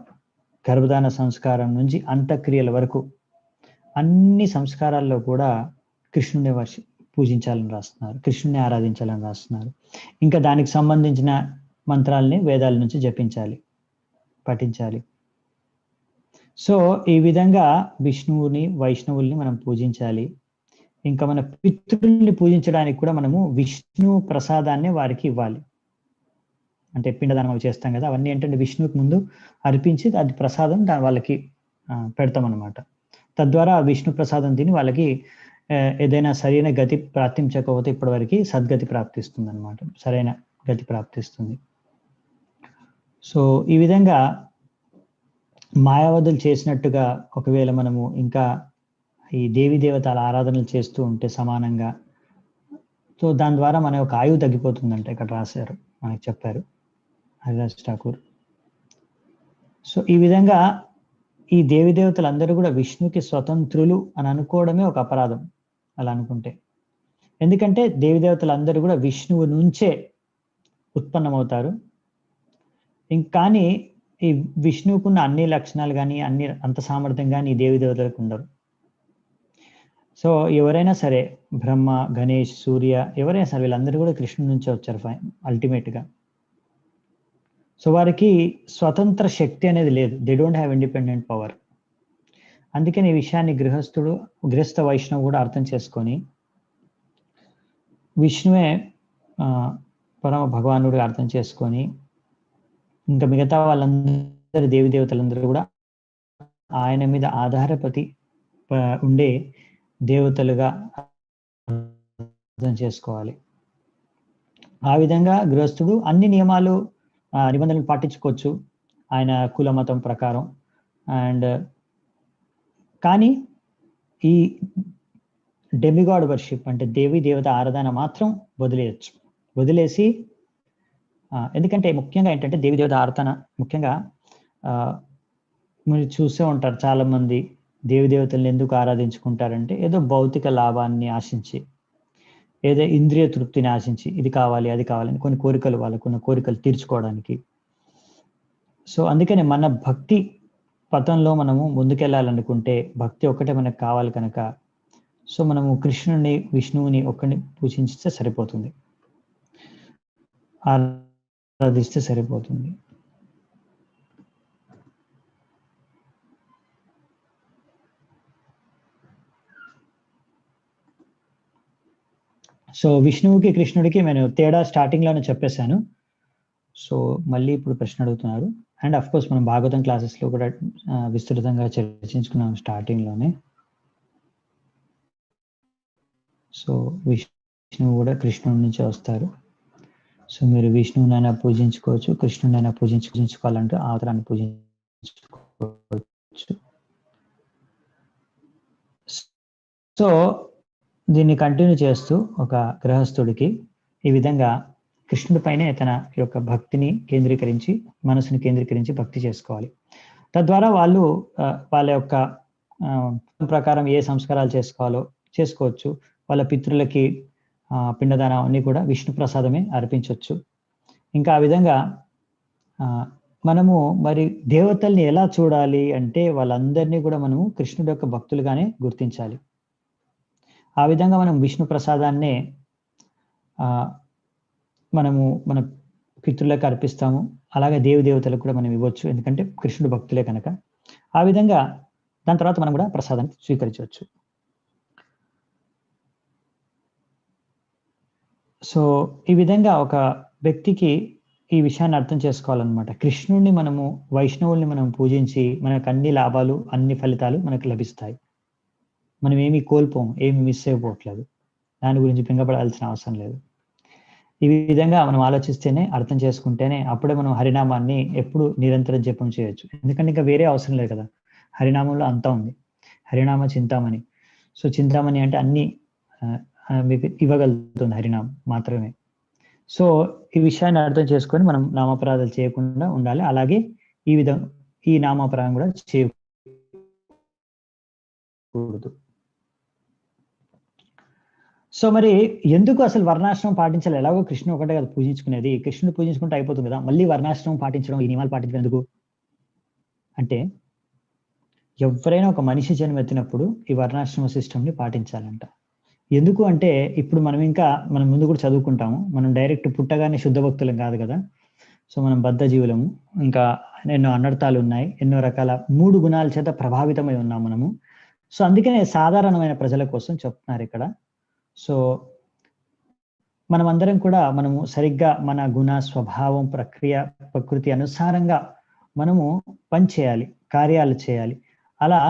గర్భధాన సంస్కారం నుంచి అంత్యక్రియల వరకు అన్ని సంస్కారాల్లో కూడా కృష్ణుని పూజించాలని రాస్తున్నారు, కృష్ణుని ఆరాధించాలని రాస్తున్నారు. ఇంకా దానికి సంబంధించిన మంత్రాలని వేదాల నుంచి జపించాలి, పఠించాలి. సో ఈ విధంగా విష్ణువుని, వైష్ణవుల్ని మనం పూజించాలి. ఇంకా మన పితృల్ని పూజించడానికి కూడా మనము విష్ణు ప్రసాదాన్ని వారికి ఇవ్వాలి. అంటే పిండదానం అవి చేస్తాం కదా, అవన్నీ ఏంటంటే విష్ణువుకి ముందు అర్పించి అది ప్రసాదం వాళ్ళకి పెడతాం అన్నమాట. తద్వారా విష్ణు ప్రసాదం తిని వాళ్ళకి ఏదైనా సరైన గతి ప్రాప్తించకపోతే ఇప్పటివరకు సద్గతి ప్రాప్తిస్తుంది అన్నమాట, సరైన గతి ప్రాప్తిస్తుంది. సో ఈ విధంగా మాయావదులు చేసినట్టుగా ఒకవేళ మనము ఇంకా ఈ దేవి దేవతల ఆరాధనలు చేస్తూ ఉంటే సమానంగా, సో దాని ద్వారా మన యొక్క ఆయువు తగ్గిపోతుందంటే ఇక్కడ రాశారు, మనకి చెప్పారు హరిదాస్ ఠాకూర్. సో ఈ విధంగా ఈ దేవి దేవతలందరూ కూడా విష్ణుకి స్వతంత్రులు అని అనుకోవడమే ఒక అపరాధం అలా అనుకుంటే. ఎందుకంటే దేవి దేవతలందరూ కూడా విష్ణువు నుంచే ఉత్పన్నమవుతారు. కానీ ఈ విష్ణువుకున్న అన్ని లక్షణాలు కానీ అంత సామర్థ్యం కానీ ఈ దేవి దేవతలకు ఉండరు. సో ఎవరైనా సరే బ్రహ్మ, గణేష్, సూర్య, ఎవరైనా సరే వీళ్ళందరూ కూడా కృష్ణుడి నుంచే వచ్చారు అల్టిమేట్గా. సో వారికి స్వతంత్ర శక్తి అనేది లేదు, they don't have independent power. అందుకని ఈ విషయాన్ని గృహస్థ వైష్ణవు కూడా అర్థం చేసుకొని విష్ణువే పరమ భగవానుడిగా అర్థం చేసుకొని ఇంకా మిగతా వాళ్ళందరూ దేవి దేవతలందరూ కూడా ఆయన మీద ఆధారపడి ఉండే దేవతలుగా అర్థం చేసుకోవాలి. ఆ విధంగా గృహస్థుడు అన్ని నియమాలు, నిబంధనలు పాటించుకోవచ్చు ఆయన కుల మతం ప్రకారం. అండ్ కానీ ఈ డెమిగాడ్ వర్షిప్ అంటే దేవి దేవత ఆరాధన మాత్రం వదిలేసి ఎందుకంటే ముఖ్యంగా ఏంటంటే దేవి దేవత ఆరాధన ముఖ్యంగా మీరు చూసే ఉంటారు చాలా మంది దేవి దేవతలను ఎందుకు ఆరాధించుకుంటారంటే ఏదో భౌతిక లాభాన్ని ఆశించి, ఏదో ఇంద్రియ తృప్తిని ఆశించి, ఇది కావాలి అది కావాలని కొన్ని కోరికలు, వాళ్ళకున్న కోరికలు తీర్చుకోవడానికి. సో అందుకనే మన భక్తి పథంలో మనము ముందుకెళ్ళాలనుకుంటే భక్తి ఒక్కటే మనకు కావాలి కనుక సో మనము కృష్ణుని విష్ణువుని ఒక్కడిని పూజించితే సరిపోతుంది, ఆరాధిస్తే సరిపోతుంది. సో విష్ణువుకి కృష్ణుడికి నేను తేడా స్టార్టింగ్ లోనే చెప్పేశాను. సో మళ్ళీ ఇప్పుడు ప్రశ్న అడుగుతున్నారు. అండ్ అఫ్ కోర్స్ మనం భాగవతం క్లాసెస్ లో కూడా విస్తృతంగా చర్చించుకున్నాం స్టార్టింగ్ లోనే. సో విష్ణువు కూడా కృష్ణుడి నుంచి వస్తారు. సో మీరు విష్ణువునైనా పూజించుకోవచ్చు, కృష్ణునైనా పూజించుకోవాలంటే అవతారాన్ని పూజించుకోవచ్చు. సో దీన్ని కంటిన్యూ చేస్తూ ఒక గృహస్థుడికి ఈ విధంగా కృష్ణుడి పైనే తన యొక్క భక్తిని కేంద్రీకరించి, మనసుని కేంద్రీకరించి భక్తి చేసుకోవాలి. తద్వారా వాళ్ళు వాళ్ళ యొక్క ప్రకారం ఏ సంస్కారాలు చేసుకోవాలో చేసుకోవచ్చు. వాళ్ళ పితృలకి పిండదానం అన్ని కూడా విష్ణు ప్రసాదమే అర్పించవచ్చు. ఇంకా ఆ విధంగా మనము మరి దేవతల్ని ఎలా చూడాలి అంటే వాళ్ళందరినీ కూడా మనము కృష్ణుడి యొక్క భక్తులుగానే గుర్తించాలి. ఆ విధంగా మనం విష్ణు ప్రసాదాన్నే మనము మన పితృలకు అర్పిస్తాము. అలాగే దేవతలకు కూడా మనం ఇవ్వచ్చు, ఎందుకంటే కృష్ణుడు భక్తులే కనుక. ఆ విధంగా దాని తర్వాత మనం కూడా ప్రసాదాన్ని స్వీకరించవచ్చు. సో ఈ విధంగా ఒక వ్యక్తికి ఈ విషయాన్ని అర్థం చేసుకోవాలన్నమాట. కృష్ణుడిని మనము, వైష్ణవుల్ని మనం పూజించి మనకు అన్ని లాభాలు, అన్ని ఫలితాలు మనకు లభిస్తాయి. మనం ఏమి కోల్పోం, ఏమి మిస్ అయిపోవట్లేదు. దాని గురించి బెంగపడాల్సిన అవసరం లేదు. ఈ విధంగా మనం ఆలోచిస్తేనే, అర్థం చేసుకుంటేనే అప్పుడే మనం హరినామాన్ని ఎప్పుడు నిరంతరం జపం చేయొచ్చు. ఎందుకంటే ఇంకా వేరే అవసరం లేదు కదా, హరినామంలో అంతా ఉంది. హరినామ చింతామణి. సో చింతామణి అంటే అన్ని మీకు ఇవ్వగలుగుతుంది హరినామం మాత్రమే. సో ఈ విషయాన్ని అర్థం చేసుకొని మనం నామాపరాధాలు చేయకుండా ఉండాలి. అలాగే ఈ విధంగా ఈ నామాపరాధం కూడా చేయకూడదు. సో మరి ఎందుకు అసలు వర్ణాశ్రమం పాటించాలి? ఎలాగో కృష్ణుడు ఒకటే కదా పూజించుకునేది, కృష్ణుడు పూజించుకుంటే అయిపోతుంది కదా, మళ్ళీ వర్ణాశ్రమం పాటించడం, ఈ నియమాలు పాటించడం ఎందుకు అంటే, ఎవరైనా ఒక మనిషి జన్మ ఎత్తినప్పుడు ఈ వర్ణాశ్రమ సిస్టమ్ని పాటించాలంట. ఎందుకు అంటే ఇప్పుడు మనం ముందు కూడా చదువుకుంటాము, మనం డైరెక్ట్ పుట్టగానే శుద్ధ భక్తులం కాదు కదా. సో మనం బద్ధ జీవులము, ఇంకా ఎన్నో అనర్థాలు ఉన్నాయి, ఎన్నో రకాల 3 గుణాల చేత ప్రభావితమై ఉన్నాం మనము. సో అందుకనే సాధారణమైన ప్రజల కోసం చెప్తున్నారు ఇక్కడ. సో మనమందరం కూడా మనము సరిగ్గా మన గుణ, స్వభావం, ప్రకృతి అనుసారంగా మనము పని చేయాలి, కార్యాలు చేయాలి. అలా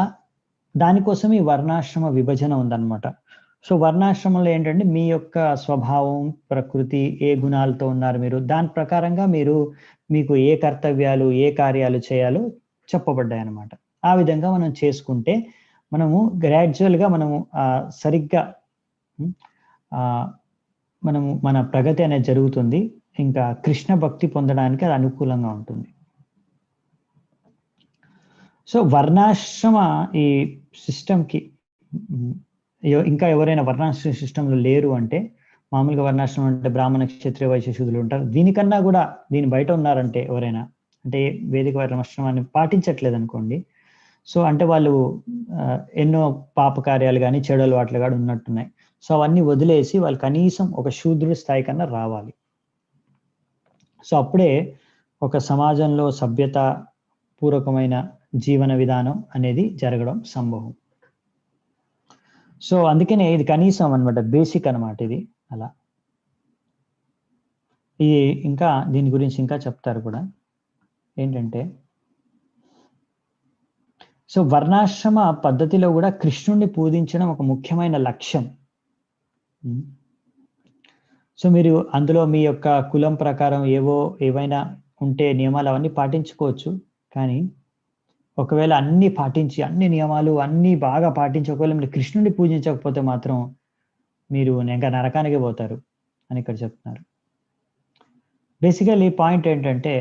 దానికోసం ఈ వర్ణాశ్రమ విభజన ఉందన్నమాట. సో వర్ణాశ్రమంలో ఏంటంటే మీ యొక్క స్వభావం, ప్రకృతి, ఏ గుణాలతో ఉన్నారు మీరు, దాని ప్రకారంగా మీకు ఏ కర్తవ్యాలు, ఏ కార్యాలు చేయాలో చెప్పబడ్డాయి అన్నమాట. ఆ విధంగా మనం చేసుకుంటే మనము గ్రాడ్యువల్గా మనము సరిగ్గా మన ప్రగతి అనేది జరుగుతుంది. ఇంకా కృష్ణ భక్తి పొందడానికి అది అనుకూలంగా ఉంటుంది. సో వర్ణాశ్రమ ఈ సిస్టమ్కి ఇంకా ఎవరైనా వర్ణాశ్రమ సిస్టంలో లేరు అంటే, మామూలుగా వర్ణాశ్రమం అంటే బ్రాహ్మణ, క్షత్రియ, వైశ్య, శూద్రులు ఉంటారు. దీనికన్నా కూడా దీని బయట ఉన్నారంటే ఎవరైనా, అంటే వేదిక వర్ణాశ్రమాన్ని పాటించట్లేదు అనుకోండి, సో అంటే వాళ్ళు ఎన్నో పాప కార్యాలు కానీ, చెడు అలవాట్లు కానీ ఉన్నట్టున్నాయి. సో అవన్నీ వదిలేసి వాళ్ళు కనీసం ఒక శూద్రుడి స్థాయి కన్నా రావాలి. సో అప్పుడే ఒక సమాజంలో సభ్యత పూర్వకమైన జీవన విధానం అనేది జరగడం సంభవం. సో అందుకనే ఇది కనీసం అన్నమాట, బేసిక్ అన్నమాట ఇది. అలా ఇది ఇంకా దీని గురించి ఇంకా చెప్తారు కూడా ఏంటంటే, సో వర్ణాశ్రమ పద్ధతిలో కూడా కృష్ణుడిని పూజించడం ఒక ముఖ్యమైన లక్ష్యం. సో మీరు అందులో మీ యొక్క కులం ప్రకారం ఏవైనా ఉంటే నియమాలు అవన్నీ పాటించుకోవచ్చు. కానీ ఒకవేళ అన్ని పాటించి, అన్ని నియమాలు అన్ని బాగా పాటించి ఒకవేళ మీరు కృష్ణుడిని పూజించకపోతే మాత్రం మీరు ఇంకా నరకానికి పోతారు అని ఇక్కడ చెప్తున్నారు. బేసికల్లీ పాయింట్ ఏంటంటే,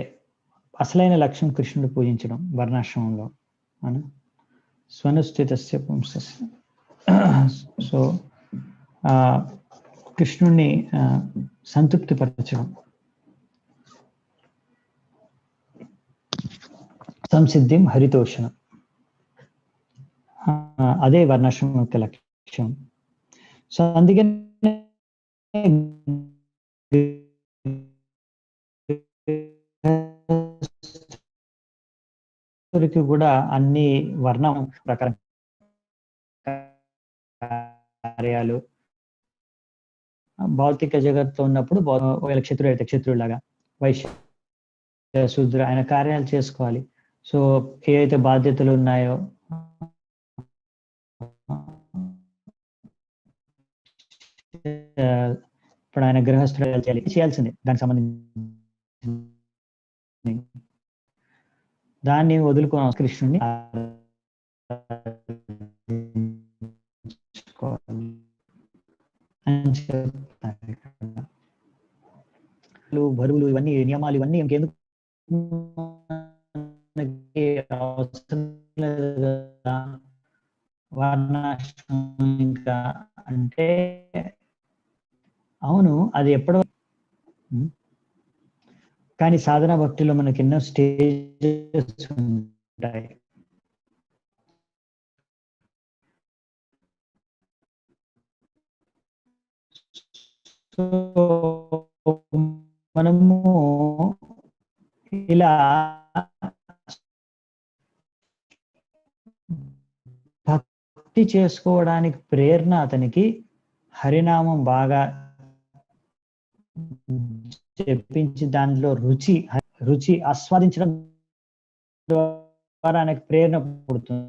అసలైన లక్ష్యం కృష్ణుడిని పూజించడం వర్ణాశ్రమంలో. స్వనుస్థితస్య పుంసస్య. సో కృష్ణుడిని సంతృప్తిపరచడం, సంసిద్ధిం హరితోషణం. అదే వర్ణాశ్రమం యొక్క లక్ష్యం. సో అందుకనే కూడా అన్ని వర్ణం ప్రకారం కార్యాలు భౌతిక జగత్తులో ఉన్నప్పుడు ఒకవేళ క్షత్రుడు అయితే క్షత్రుడిలాగా, వైశ్య శూద్ర ఆయన కార్యాలు చేసుకోవాలి. సో ఏవైతే బాధ్యతలు ఉన్నాయో ఇప్పుడు ఆయన గృహస్థులు చేయాల్సిందే దానికి సంబంధించి దాన్ని వదులుకో కృష్ణుని అని చెప్తారు. బరువులు ఇవన్నీ నియమాలు ఇవన్నీ ఇంకెందుకు అవసరం లేదు కదా. వర్ణాశ్రమం ఇంకా అంటే అవును అది ఎప్పుడో కానీ సాధన భక్తిలో మనకి ఎన్నో స్టేజెస్ ఉంటాయి. సో మనము ఇలా భక్తి చేసుకోవడానికి ప్రేరణ అతనికి హరినామం బాగా చెప్పించి దానిలో రుచి ఆస్వాదించడం ద్వారా ఆయనకు ప్రేరణ పుడుతుంది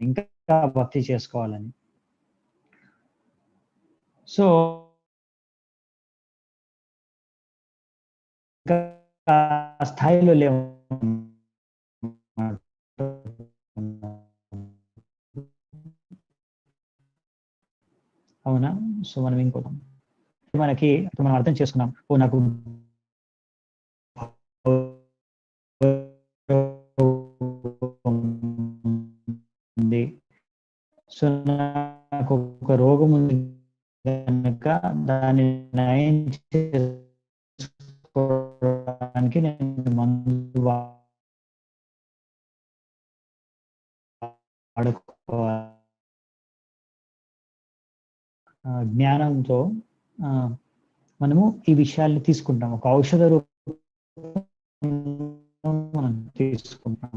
ఇంకా భక్తి చేసుకోవాలని. సో స్థాయిలో లేవు. అవునా? సో మనం ఇంకోటి మనకి ఇప్పుడు మనం అర్థం చేసుకున్నాం. నాకు ఉంది. సో నాకు ఒక రోగం ఉంది కనుక దాన్ని నయం చేసుకోవడానికి నేను మందు వాడుకోవాలి. జ్ఞానంతో మనము ఈ విషయాల్ని తీసుకుంటాం. ఒక ఔషధ రూపంలో మనం తీసుకుంటాం.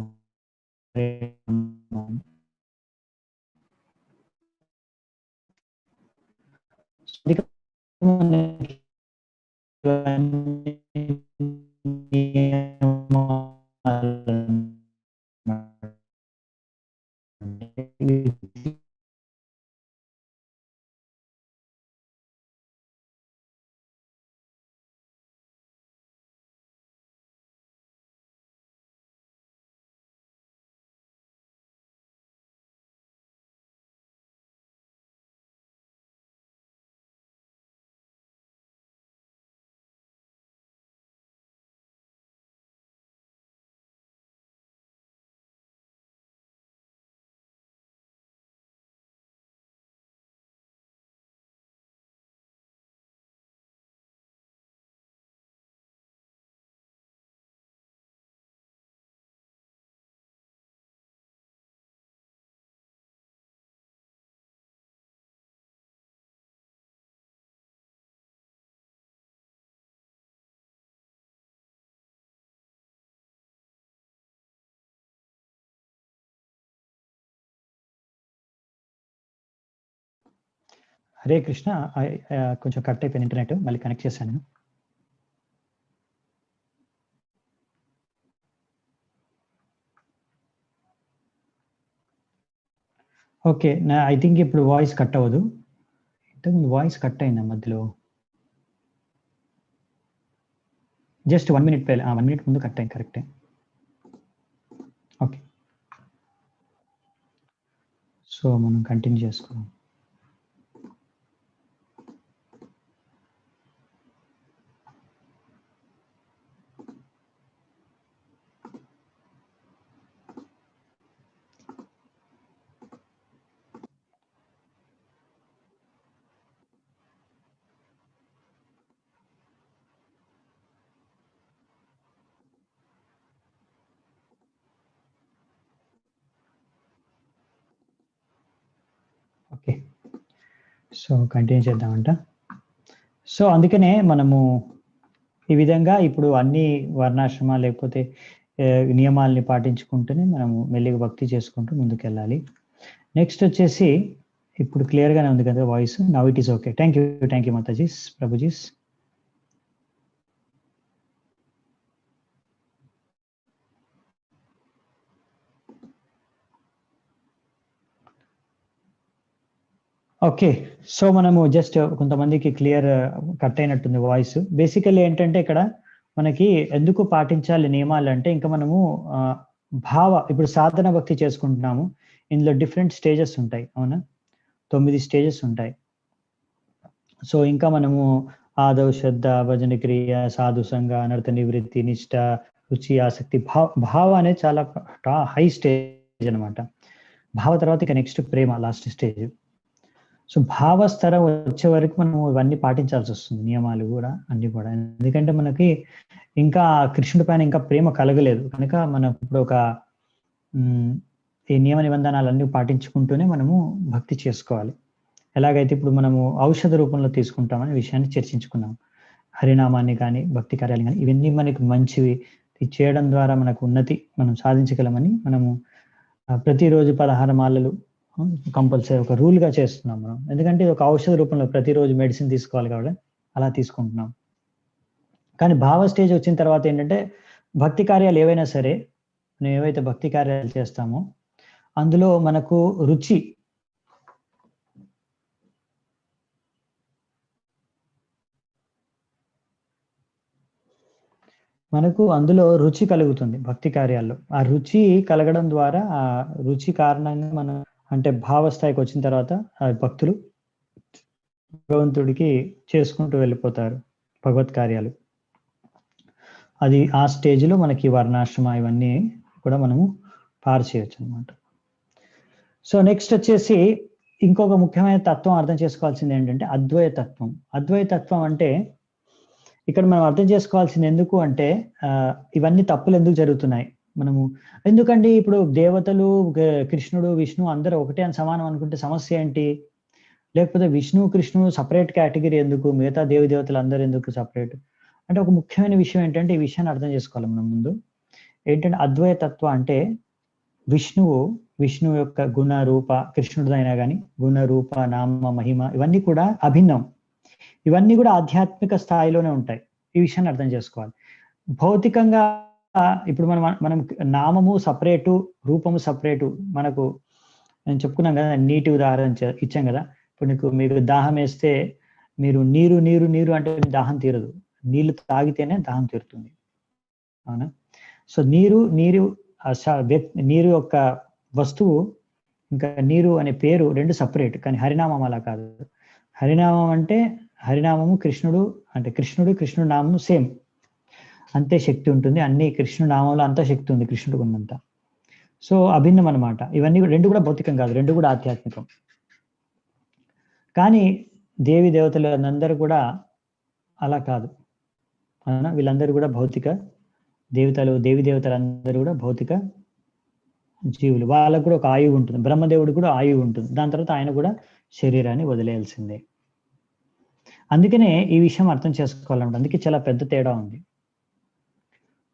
హరే కృష్ణ. కొంచెం కట్ అయిపోయింది ఇంటర్నెట్, మళ్ళీ కనెక్ట్ చేశాను నేను. ఓకే, ఐ థింక్ ఇప్పుడు వాయిస్ కట్ అవ్వదు. ఇంతకుముందు వాయిస్ కట్ అయిందా మధ్యలో? జస్ట్ 1 మినిట్ 1 మినిట్ ముందు కట్ అయింది, కరెక్టే. ఓకే, సో మనం కంటిన్యూ చేసుకుందాం. ఓకే, సో కంటిన్యూ చేద్దామంట. సో అందుకనే మనము ఈ విధంగా ఇప్పుడు అన్ని వర్ణాశ్రమ లేకపోతే నియమాల్ని పాటించుకుంటూనే మనము మెల్లిగా భక్తి చేసుకుంటూ ముందుకెళ్ళాలి. నెక్స్ట్ వచ్చేసి ఇప్పుడు క్లియర్గానే ఉంది కదా voice. Now it is okay. Thank you Matajis, prabhujis. Okay, so మనము జస్ట్ కొంతమందికి క్లియర్ కట్ అయినట్టుంది వాయిస్. బేసికల్లీ ఏంటంటే ఇక్కడ మనకి ఎందుకు పాటించాలి నియమాలు అంటే, ఇంకా మనము ఇప్పుడు సాధన భక్తి చేసుకుంటున్నాము. ఇందులో డిఫరెంట్ స్టేజెస్ ఉంటాయి, అవునా? 9 స్టేజెస్ ఉంటాయి. సో ఇంకా మనము ఆదవ, శ్రద్ధ, భజన క్రియ, సాధు సంఘ, అనర్థ నివృత్తి, నిష్ట, రుచి, ఆసక్తి, భావ అనేది చాలా హై స్టేజ్ అనమాట. భావ తర్వాత ఇక నెక్స్ట్ ప్రేమ, లాస్ట్ స్టేజ్. సో భావస్థరం వచ్చే వరకు మనం ఇవన్నీ పాటించాల్సి వస్తుంది, నియమాలు కూడా అన్ని కూడా. ఎందుకంటే మనకి ఇంకా కృష్ణుడి పైన ఇంకా ప్రేమ కలగలేదు కనుక మనం ఇప్పుడు ఈ నియమ నిబంధనలన్నీ పాటించుకుంటూనే మనము భక్తి చేసుకోవాలి. ఎలాగైతే ఇప్పుడు మనము ఔషధ రూపంలో తీసుకుంటామనే విషయాన్ని చర్చించుకున్నాం. హరినామాన్ని కానీ భక్తి కార్యాలు కానీ ఇవన్నీ మనకి మంచివి, ఇది చేయడం ద్వారా మనకు ఉన్నతి మనం సాధించగలమని మనము ప్రతిరోజు 16 మాలలు కంపల్సరీ ఒక రూల్గా చేస్తున్నాం మనం. ఎందుకంటే ఇది ఒక ఔషధ రూపంలో ప్రతిరోజు మెడిసిన్ తీసుకోవాలి కాబట్టి అలా తీసుకుంటున్నాం. కానీ భావ స్టేజ్ వచ్చిన తర్వాత ఏంటంటే భక్తి కార్యాలు ఏవైనా సరే, మనం ఏవైతే భక్తి కార్యాలు చేస్తామో అందులో మనకు అందులో రుచి కలుగుతుంది భక్తి కార్యాల్లో. ఆ రుచి కలగడం ద్వారా, ఆ రుచి కారణంగా మనం అంటే భావస్థాయికి వచ్చిన తర్వాత ఆ భక్తులు భగవంతుడికి చేసుకుంటూ వెళ్ళిపోతారు భగవత్ కార్యాలు. అది ఆ స్టేజ్లో మనకి వర్ణాశ్రమ ఇవన్నీ కూడా మనము పారు చేయొచ్చు అనమాట. సో నెక్స్ట్ వచ్చేసి ఇంకొక ముఖ్యమైన తత్వం అర్థం చేసుకోవాల్సింది ఏంటంటే అద్వైతత్వం. అద్వైతత్వం అంటే ఇక్కడ మనం అర్థం చేసుకోవాల్సింది ఎందుకు అంటే ఇవన్నీ తప్పులు ఎందుకు జరుగుతున్నాయి మనము. ఎందుకండి ఇప్పుడు దేవతలు, కృష్ణుడు, విష్ణు అందరూ ఒకటే అని సమానం అనుకుంటే సమస్య ఏంటి? లేకపోతే విష్ణు కృష్ణుడు సపరేట్ కేటగిరీ ఎందుకు, మిగతా దేవతలు అందరూ ఎందుకు సపరేట్ అంటే, ఒక ముఖ్యమైన విషయం ఏంటంటే ఈ విషయాన్ని అర్థం చేసుకోవాలి మనం ముందు. ఏంటంటే అద్వైతత్వ అంటే విష్ణువు యొక్క గుణ రూప, కృష్ణుడిదైనా కానీ గుణ రూప నామ మహిమ ఇవన్నీ కూడా అభిన్నం. ఇవన్నీ కూడా ఆధ్యాత్మిక స్థాయిలోనే ఉంటాయి. ఈ విషయాన్ని అర్థం చేసుకోవాలి. భౌతికంగా ఇప్పుడు మనం నామము సపరేటు, రూపము సపరేటు. మనకు నేను చెప్పుకున్నాం కదా, నీటి ఉదాహరణ ఇచ్చాం కదా. ఇప్పుడు మీకు దాహం వేస్తే మీరు నీరు అంటే దాహం తీరదు, నీళ్లు తాగితేనే దాహం తీరుతుంది, అవునా? సో నీరు యొక్క వస్తువు ఇంకా నీరు అనే పేరు రెండు సపరేట్. కానీ హరినామం అలా కాదు. హరినామం అంటే హరినామము కృష్ణుడు నామము సేమ్, అంతే శక్తి ఉంటుంది. అన్ని కృష్ణుడు నామంలో అంతా శక్తి ఉంది, కృష్ణుడికి ఉన్నంత. సో అభిన్నం అనమాట. ఇవన్నీ రెండు కూడా భౌతికం కాదు, రెండు కూడా ఆధ్యాత్మికం. కానీ దేవి దేవతలు అందరూ కూడా అలా కాదు, అవునా? వీళ్ళందరూ కూడా భౌతిక దేవి దేవతలు అందరూ కూడా భౌతిక జీవులు. వాళ్ళకు కూడా ఒక ఆయువు ఉంటుంది. బ్రహ్మదేవుడు కూడా ఆయువు ఉంటుంది. దాని తర్వాత ఆయన కూడా శరీరాన్ని వదిలేయాల్సిందే. అందుకనే ఈ విషయం అర్థం చేసుకోవాలంటే అందుకే చాలా పెద్ద తేడా ఉంది.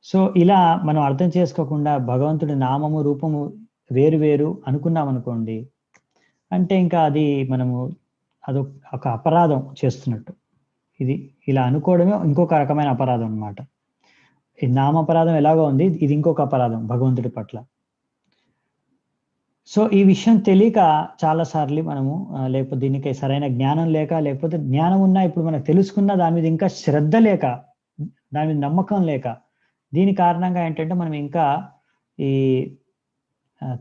సో ఇలా మనం అర్థం చేసుకోకుండా భగవంతుడి నామము రూపము వేరు అనుకున్నాం అనుకోండి, అంటే ఇంకా అది మనము అదొక అపరాధం చేస్తున్నట్టు. ఇది ఇలా అనుకోవడమే ఇంకొక రకమైన అపరాధం అన్నమాట. ఈ నామపరాధం ఎలాగో ఉంది, ఇది ఇంకొక అపరాధం భగవంతుడి పట్ల. సో ఈ విషయం తెలియక చాలాసార్లు మనము లేకపోతే దీనికి సరైన జ్ఞానం లేక, లేకపోతే జ్ఞానం ఉన్నా ఇప్పుడు మనకు తెలుసుకున్న దాని మీద ఇంకా శ్రద్ధ లేక, దాని మీద నమ్మకం లేక, దీని కారణంగా ఏంటంటే మనం ఇంకా ఈ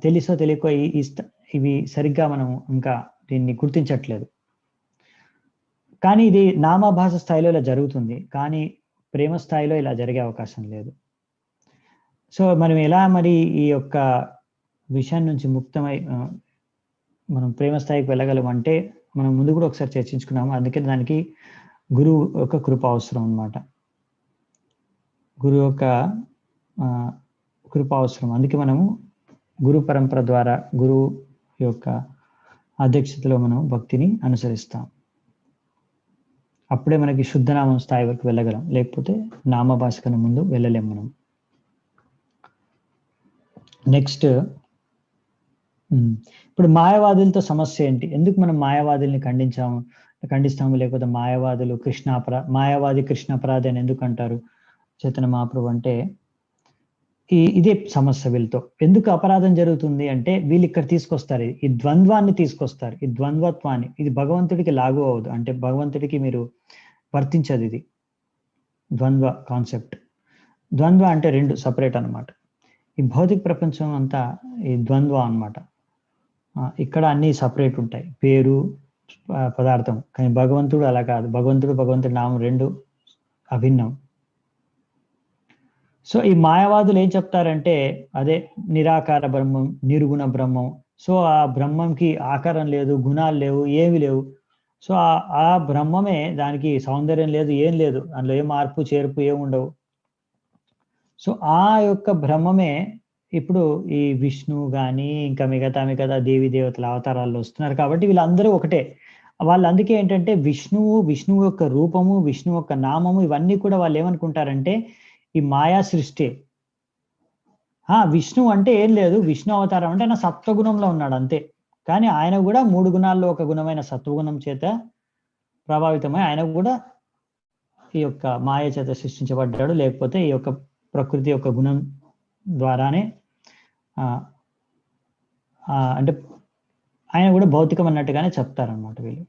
తెలుసో తెలియకో ఇవి సరిగ్గా మనం ఇంకా దీన్ని గుర్తించట్లేదు. కానీ ఇది నామభాష స్థాయిలో ఇలా జరుగుతుంది, కానీ ప్రేమ స్థాయిలో ఇలా జరిగే అవకాశం లేదు. సో మనం ఎలా మరి ఈ యొక్క విషయం నుంచి ముక్తమై మనం ప్రేమ స్థాయికి వెళ్ళగలం అంటే మనం ముందు కూడా ఒకసారి చర్చించుకున్నాము. అందుకే దానికి గురువు యొక్క కృప అవసరం అన్నమాట. గురువు యొక్క కృప అవసరం. అందుకే మనము గురు పరంపర ద్వారా, గురువు యొక్క అధ్యక్షతలో మనం భక్తిని అనుసరిస్తాం. అప్పుడే మనకి శుద్ధనామం స్థాయి వరకు వెళ్ళగలం, లేకపోతే నామభాష కన్నా ముందు వెళ్ళలేం మనం. నెక్స్ట్, ఇప్పుడు మాయావాదులతో సమస్య ఏంటి? ఎందుకు మనం మాయావాదుల్ని ఖండిస్తాము? లేకపోతే మాయావాది కృష్ణాపరాధి అని ఎందుకు అంటారు చైతన్య మహాప్రభు అంటే, ఇదే సమస్య వీళ్ళతో. ఎందుకు అపరాధం జరుగుతుంది అంటే, వీళ్ళు ఇక్కడ తీసుకొస్తారు ఈ ద్వంద్వాన్ని తీసుకొస్తారు, ఈ ద్వంద్వత్వాన్ని. ఇది భగవంతుడికి లాగు అవ్వదు, అంటే భగవంతుడికి మీరు వర్తించదు ఇది ద్వంద్వ కాన్సెప్ట్. ద్వంద్వ అంటే రెండు సపరేట్ అన్నమాట. ఈ భౌతిక ప్రపంచం అంతా ఈ ద్వంద్వ అన్నమాట. ఇక్కడ అన్ని సపరేట్ ఉంటాయి, పేరు పదార్థం. కానీ భగవంతుడు అలా కాదు. భగవంతుడి నామం రెండు అభిన్నం. సో ఈ మాయావాదులు ఏం చెప్తారంటే, అదే నిరాకార బ్రహ్మం, నిర్గుణ బ్రహ్మం. సో ఆ బ్రహ్మంకి ఆకారం లేదు, గుణాలు లేవు, ఏమి లేవు. సో ఆ బ్రహ్మమే, దానికి సౌందర్యం లేదు, ఏం లేదు, అందులో ఏ మార్పు చేర్పు ఏమి ఉండవు. సో ఆ యొక్క బ్రహ్మమే ఇప్పుడు ఈ విష్ణు కానీ ఇంకా మిగతా దేవి దేవతల అవతారాల్లో వస్తున్నారు. కాబట్టి వీళ్ళందరూ ఒకటే. వాళ్ళు అందుకే ఏంటంటే విష్ణువు యొక్క రూపము, విష్ణువు యొక్క నామము, ఇవన్నీ కూడా వాళ్ళు ఏమనుకుంటారంటే ఈ మాయా సృష్టి. విష్ణు అంటే ఏం లేదు, విష్ణు అవతారం అంటే ఆయన సత్వగుణంలో ఉన్నాడు అంతే. కానీ ఆయన కూడా 3 గుణాల్లో ఒక గుణమైన సత్వగుణం చేత ప్రభావితమై ఆయన కూడా ఈ యొక్క మాయ చేత సృష్టించబడ్డాడు. లేకపోతే ఈ యొక్క ప్రకృతి యొక్క గుణం ద్వారానే అంటే ఆయన కూడా భౌతికం అన్నట్టుగానే చెప్తారనమాట వీళ్ళు.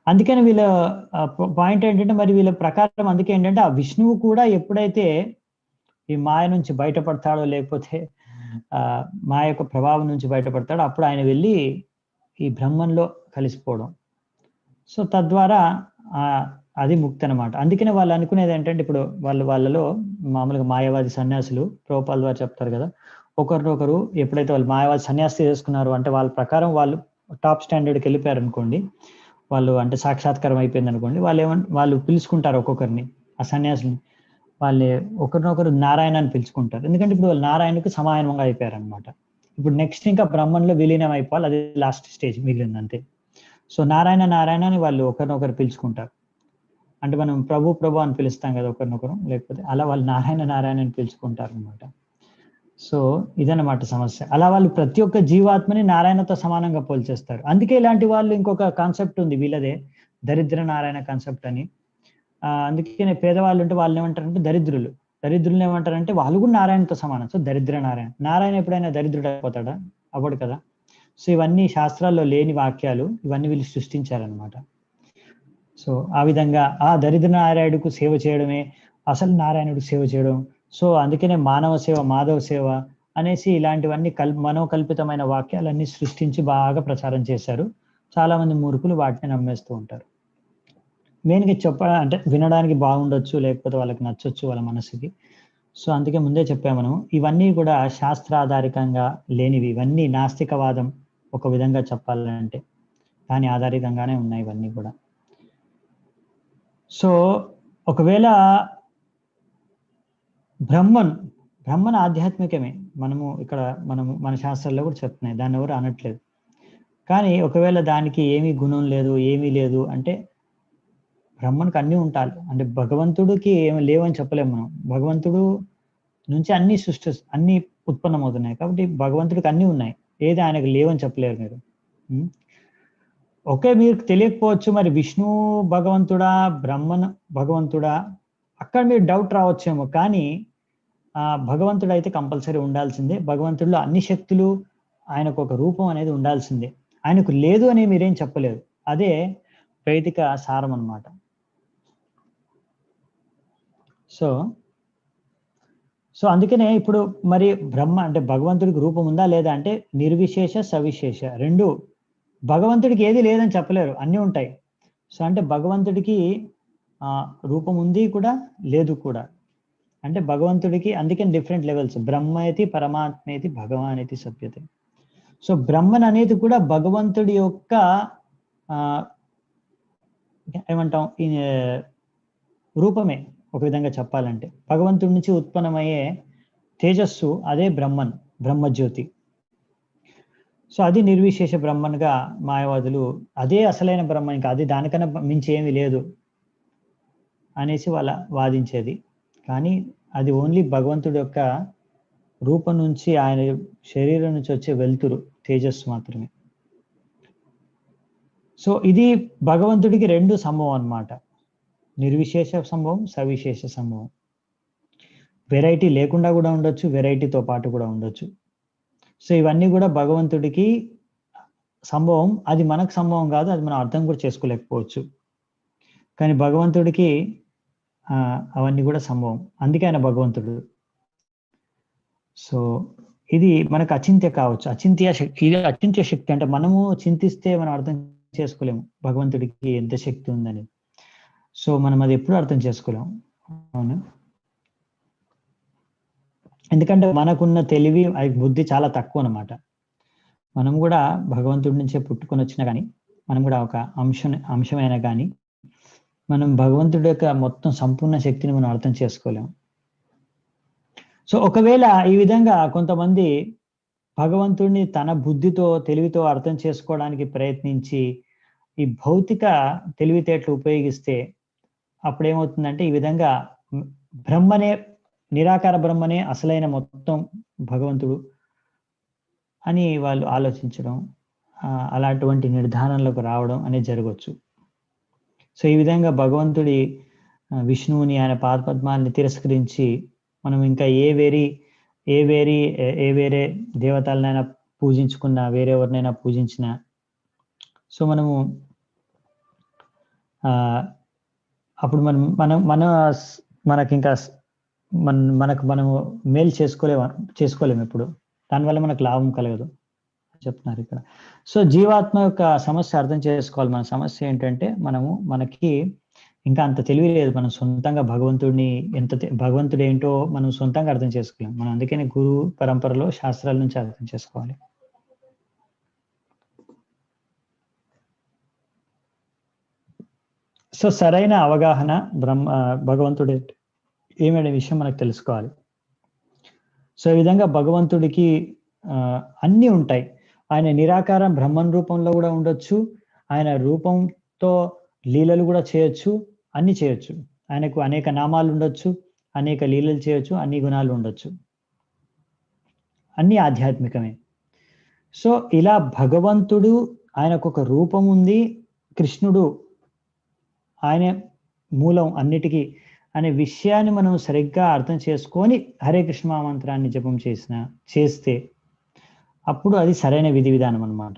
అందుకని వీళ్ళ పాయింట్ ఏంటంటే, మరి వీళ్ళ ప్రకారం అందుకే ఏంటంటే, ఆ విష్ణువు కూడా ఎప్పుడైతే ఈ మాయ నుంచి బయటపడతాడో, లేకపోతే మాయ యొక్క ప్రభావం నుంచి బయటపడతాడో, అప్పుడు ఆయన వెళ్ళి ఈ బ్రహ్మంలో కలిసిపోవడం. సో తద్వారా అది ముక్తి అనమాట. అందుకనే వాళ్ళు అనుకునేది ఏంటంటే, ఇప్పుడు వాళ్ళలో మామూలుగా మాయావాది సన్యాసులు ప్రభుపాల్ వారు చెప్తారు కదా, ఒకరినొకరు ఎప్పుడైతే వాళ్ళు మాయావాది సన్యాసి చేసుకున్నారు అంటే, వాళ్ళ ప్రకారం వాళ్ళు టాప్ స్టాండర్డ్కి వెళ్ళిపోయారు అనుకోండి, వాళ్ళు అంటే సాక్షాత్కారం అయిపోయింది అనుకోండి, వాళ్ళు పిలుచుకుంటారు ఒక్కొక్కరిని, ఆ సన్యాసుని వాళ్ళు ఒకరినొకరు నారాయణ అని పిలుచుకుంటారు. ఎందుకంటే ఇప్పుడు వాళ్ళు నారాయణకు సమానంగా అయిపోయారు అనమాట. ఇప్పుడు నెక్స్ట్ ఇంకా బ్రహ్మంలో విలీనం అయిపోవాలి, అది లాస్ట్ స్టేజ్ మిగిలింది అంతే. సో నారాయణ అని వాళ్ళు ఒకరినొకరు పిలుచుకుంటారు. అంటే మనం ప్రభు అని పిలుస్తాం కదా ఒకరినొకరు, లేకపోతే అలా వాళ్ళు నారాయణ అని పిలుచుకుంటారు అనమాట. సో ఇదన్నమాట సమస్య. అలా వాళ్ళు ప్రతి ఒక్క జీవాత్మని నారాయణతో సమానంగా పోల్చేస్తారు. అందుకే ఇలాంటి వాళ్ళు, ఇంకొక కాన్సెప్ట్ ఉంది వీళ్ళదే, దరిద్ర నారాయణ కాన్సెప్ట్ అని. అందుకే పేదవాళ్ళు ఉంటే వాళ్ళని ఏమంటారంటే దరిద్రులు ఏమంటారంటే వాళ్ళు కూడా నారాయణతో సమానం. సో దరిద్ర నారాయణ ఎప్పుడైనా దరిద్రుడు అయిపోతాడా? అవ్వడు కదా. సో ఇవన్నీ శాస్త్రాల్లో లేని వాక్యాలు, ఇవన్నీ వీళ్ళు సృష్టించారనమాట. సో ఆ విధంగా ఆ దరిద్ర నారాయణుడికి సేవ చేయడమే అసలు నారాయణుడికి సేవ చేయడం. సో అందుకనే మానవ సేవ, మాధవ సేవ అనేసి ఇలాంటివన్నీ మనోకల్పితమైన వాక్యాలన్నీ సృష్టించి బాగా ప్రచారం చేశారు. చాలా మంది మూర్ఖులు వాటిని నమ్మేస్తూ ఉంటారు. మెయిన్గా అంటే వినడానికి బాగుండొచ్చు, లేకపోతే వాళ్ళకి నచ్చొచ్చు వాళ్ళ మనసుకి. సో అందుకే ముందే చెప్పాము మనం, ఇవన్నీ కూడా శాస్త్రాధారికంగా లేనివి, ఇవన్నీ నాస్తికవాదం ఒక విధంగా చెప్పాలంటే, దాని ఆధారితంగానే ఉన్నాయి ఇవన్నీ కూడా. సో ఒకవేళ బ్రహ్మన్ ఆధ్యాత్మికమే, మన శాస్త్రాల్లో కూడా చెప్తున్నాయి, దాన్ని ఎవరు అనట్లేదు. కానీ ఒకవేళ దానికి ఏమీ గుణం లేదు, ఏమీ లేదు అంటే, బ్రహ్మన్కి అన్నీ ఉంటాయి. అంటే భగవంతుడికి ఏమి లేవని చెప్పలేము మనం. భగవంతుడు నుంచి అన్ని ఉత్పన్నమవుతున్నాయి. కాబట్టి భగవంతుడికి అన్నీ ఉన్నాయి, ఏది ఆయనకు లేవని చెప్పలేరు మీరు. ఓకే, మీకు తెలియకపోవచ్చు మరి విష్ణు భగవంతుడా, బ్రహ్మన్ భగవంతుడా, అక్కడ మీరు డౌట్ రావచ్చేమో. కానీ భగవంతుడు అయితే కంపల్సరీ ఉండాల్సిందే. భగవంతుడిలో అన్ని శక్తులు, ఆయనకు ఒక రూపం అనేది ఉండాల్సిందే. ఆయనకు లేదు అని మీరేం చెప్పలేరు. అదే వైదిక సారం అన్నమాట. సో అందుకనే ఇప్పుడు మరి బ్రహ్మ అంటే భగవంతుడికి రూపం ఉందా లేదా అంటే, నిర్విశేష సవిశేష రెండు. భగవంతుడికి ఏది లేదని చెప్పలేరు, అన్నీ ఉంటాయి. సో అంటే భగవంతుడికి రూపం ఉంది కూడా, లేదు కూడా. అంటే భగవంతుడికి అందుకని డిఫరెంట్ లెవెల్స్, బ్రహ్మేతి పరమాత్మేతి భగవానేతి సత్యతే. సో బ్రహ్మన్ అనేది కూడా భగవంతుడి యొక్క ఏమంటాం రూపమే. ఒక విధంగా చెప్పాలంటే భగవంతుడి నుంచి ఉత్పన్నమయ్యే తేజస్సు, అదే బ్రహ్మజ్యోతి. సో అది నిర్విశేష బ్రహ్మన్గా మాయావాదులు, అదే అసలైన బ్రహ్మ, ఇంకా అది దానికన్నా మించి ఏమీ లేదు అనేసి వాళ్ళ వాదించేది. కానీ అది ఓన్లీ భగవంతుడి యొక్క రూపం నుంచి, ఆయన శరీరం నుంచి వచ్చే వెలుతురు, తేజస్సు మాత్రమే. సో ఇది భగవంతుడికి రెండు సంభవం అన్నమాట. నిర్విశేష సంభవం, సవిశేష సంభవం. వెరైటీ లేకుండా కూడా ఉండొచ్చు, వెరైటీతో పాటు కూడా ఉండొచ్చు. సో ఇవన్నీ కూడా భగవంతుడికి సంభవం. అది మనకు సంభవం కాదు, అది మనం అర్థం కూడా చేసుకోలేకపోవచ్చు. కానీ భగవంతుడికి అవన్నీ కూడా సంభవం, అందుకే ఆయన భగవంతుడు. సో ఇది మనకు అచింత్య కావచ్చు, అచింత్య శక్తి. ఇది అచింత్య శక్తి అంటే మనము చింతిస్తే మనం అర్థం చేసుకోలేము భగవంతుడికి ఎంత శక్తి ఉందని. సో మనం అది ఎప్పుడు అర్థం చేసుకోలేము. అవును, ఎందుకంటే మనకున్న తెలివి, బుద్ధి చాలా తక్కువ అన్నమాట. మనం కూడా భగవంతుడి నుంచే పుట్టుకొని వచ్చినా కానీ, మనం కూడా ఒక అంశమైనా కానీ, మనం భగవంతుడి యొక్క మొత్తం సంపూర్ణ శక్తిని మనం అర్థం చేసుకోలేము. సో ఒకవేళ ఈ విధంగా కొంతమంది భగవంతుడిని తన బుద్ధితో, తెలివితో అర్థం చేసుకోవడానికి ప్రయత్నించి ఈ భౌతిక తెలివితేటలు ఉపయోగిస్తే అప్పుడు ఏమవుతుందంటే, ఈ విధంగా బ్రహ్మనే, నిరాకార బ్రహ్మనే అసలైన మొత్తం భగవంతుడు అని వాళ్ళు ఆలోచించడం, అలాంటి నిర్ధారణలకు రావడం అనేది జరగవచ్చు. సో ఈ విధంగా భగవంతుడి విష్ణువుని, ఆయన పాదపద్మాన్ని తిరస్కరించి మనం ఇంకా ఏ వేరే దేవతలనైనా పూజించుకున్నా, వేరెవరినైనా పూజించినా, సో మనము అప్పుడు మనకి ఇంకా మనము మేలు చేసుకోలేము ఎప్పుడు. దానివల్ల మనకు లాభం కలగదు చెప్తున్నారు ఇక్కడ. సో జీవాత్మ యొక్క సమస్య అర్థం చేసుకోవాలి. మన సమస్య ఏంటంటే, మనకి ఇంకా అంత తెలివి లేదు. మనం సొంతంగా భగవంతుడు ఏంటో మనం సొంతంగా అర్థం చేసుకోలేము. మనం అందుకని గురు పరంపరలో, శాస్త్రాల నుంచి అర్థం చేసుకోవాలి. సో సరైన అవగాహన భగవంతుడు ఏమనే విషయం మనకు తెలుసుకోవాలి. సో ఈ విధంగా భగవంతుడికి అన్నీ ఉంటాయి. ఆయన నిరాకారం బ్రహ్మన్ రూపంలో కూడా ఉండొచ్చు, ఆయన రూపంతో లీలలు కూడా చేయొచ్చు, అన్ని చేయొచ్చు. ఆయనకు అనేక నామాలు ఉండొచ్చు, అనేక లీలలు చేయొచ్చు, అన్ని గుణాలు ఉండొచ్చు, అన్ని ఆధ్యాత్మికమే. సో ఇలా భగవంతుడు, ఆయనకు ఒక రూపం ఉంది, కృష్ణుడు ఆయన మూలం అన్నిటికీ అనే విషయాన్ని మనం సరిగ్గా అర్థం చేసుకొని హరే కృష్ణ మంత్రాన్ని జపం చేస్తే అప్పుడు అది సరైన విధి విధానం అన్నమాట.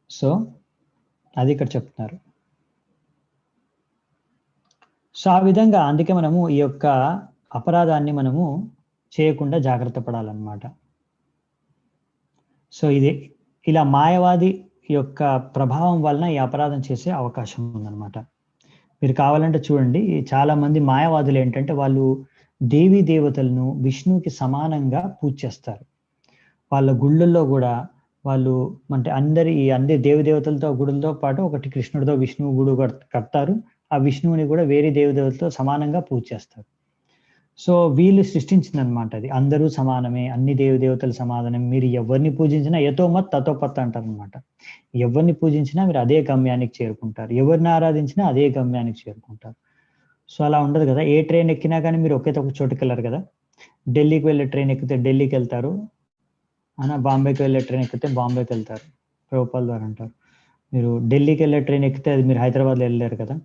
సో అది ఇక్కడ చెప్తున్నారు. సో ఆ విధంగా అందుకే మనము ఈ యొక్క అపరాధాన్ని మనము చేయకుండా జాగ్రత్త పడాలన్నమాట. సో ఇలా మాయవాది యొక్క ప్రభావం వలన ఈ అపరాధం చేసే అవకాశం ఉందన్నమాట. మీరు కావాలంటే చూడండి, చాలా మంది మాయావాదులు ఏంటంటే, వాళ్ళు దేవీ దేవతలను విష్ణువుకి సమానంగా పూజ చేస్తారు. వాళ్ళ గుళ్ళల్లో కూడా వాళ్ళు అంటే అందరి దేవి దేవతలతో గుడులతో పాటు ఒకటి కృష్ణుడితో విష్ణువు గుడి కడతారు. ఆ విష్ణువుని కూడా వేరే దేవతలతో సమానంగా పూజ చేస్తారు. సో వీళ్ళు సృష్టించిందనమాట అది. అందరూ సమానమే, అన్ని దేవతలు సమానమే, మీరు ఎవరిని పూజించినా యతో మత్ తతో పత్ అంటారు అనమాట. ఎవరిని పూజించినా మీరు అదే గమ్యానికి చేరుకుంటారు, ఎవరిని ఆరాధించినా అదే గమ్యానికి చేరుకుంటారు. సో అలా ఉండదు కదా. ఏ ట్రైన్ ఎక్కినా కానీ మీరు ఒక చోటుకి వెళ్ళారు కదా. ఢిల్లీకి వెళ్ళే ట్రైన్ ఎక్కితే ఢిల్లీకి వెళ్తారు, బాంబేకి వెళ్ళే ట్రైన్ ఎక్కితే బాంబేకి వెళ్తారు, ప్రభుపాల్ ద్వారా అంటారు. మీరు ఢిల్లీకి వెళ్ళే ట్రైన్ ఎక్కితే అది మీరు హైదరాబాద్లో వెళ్ళారు కదా,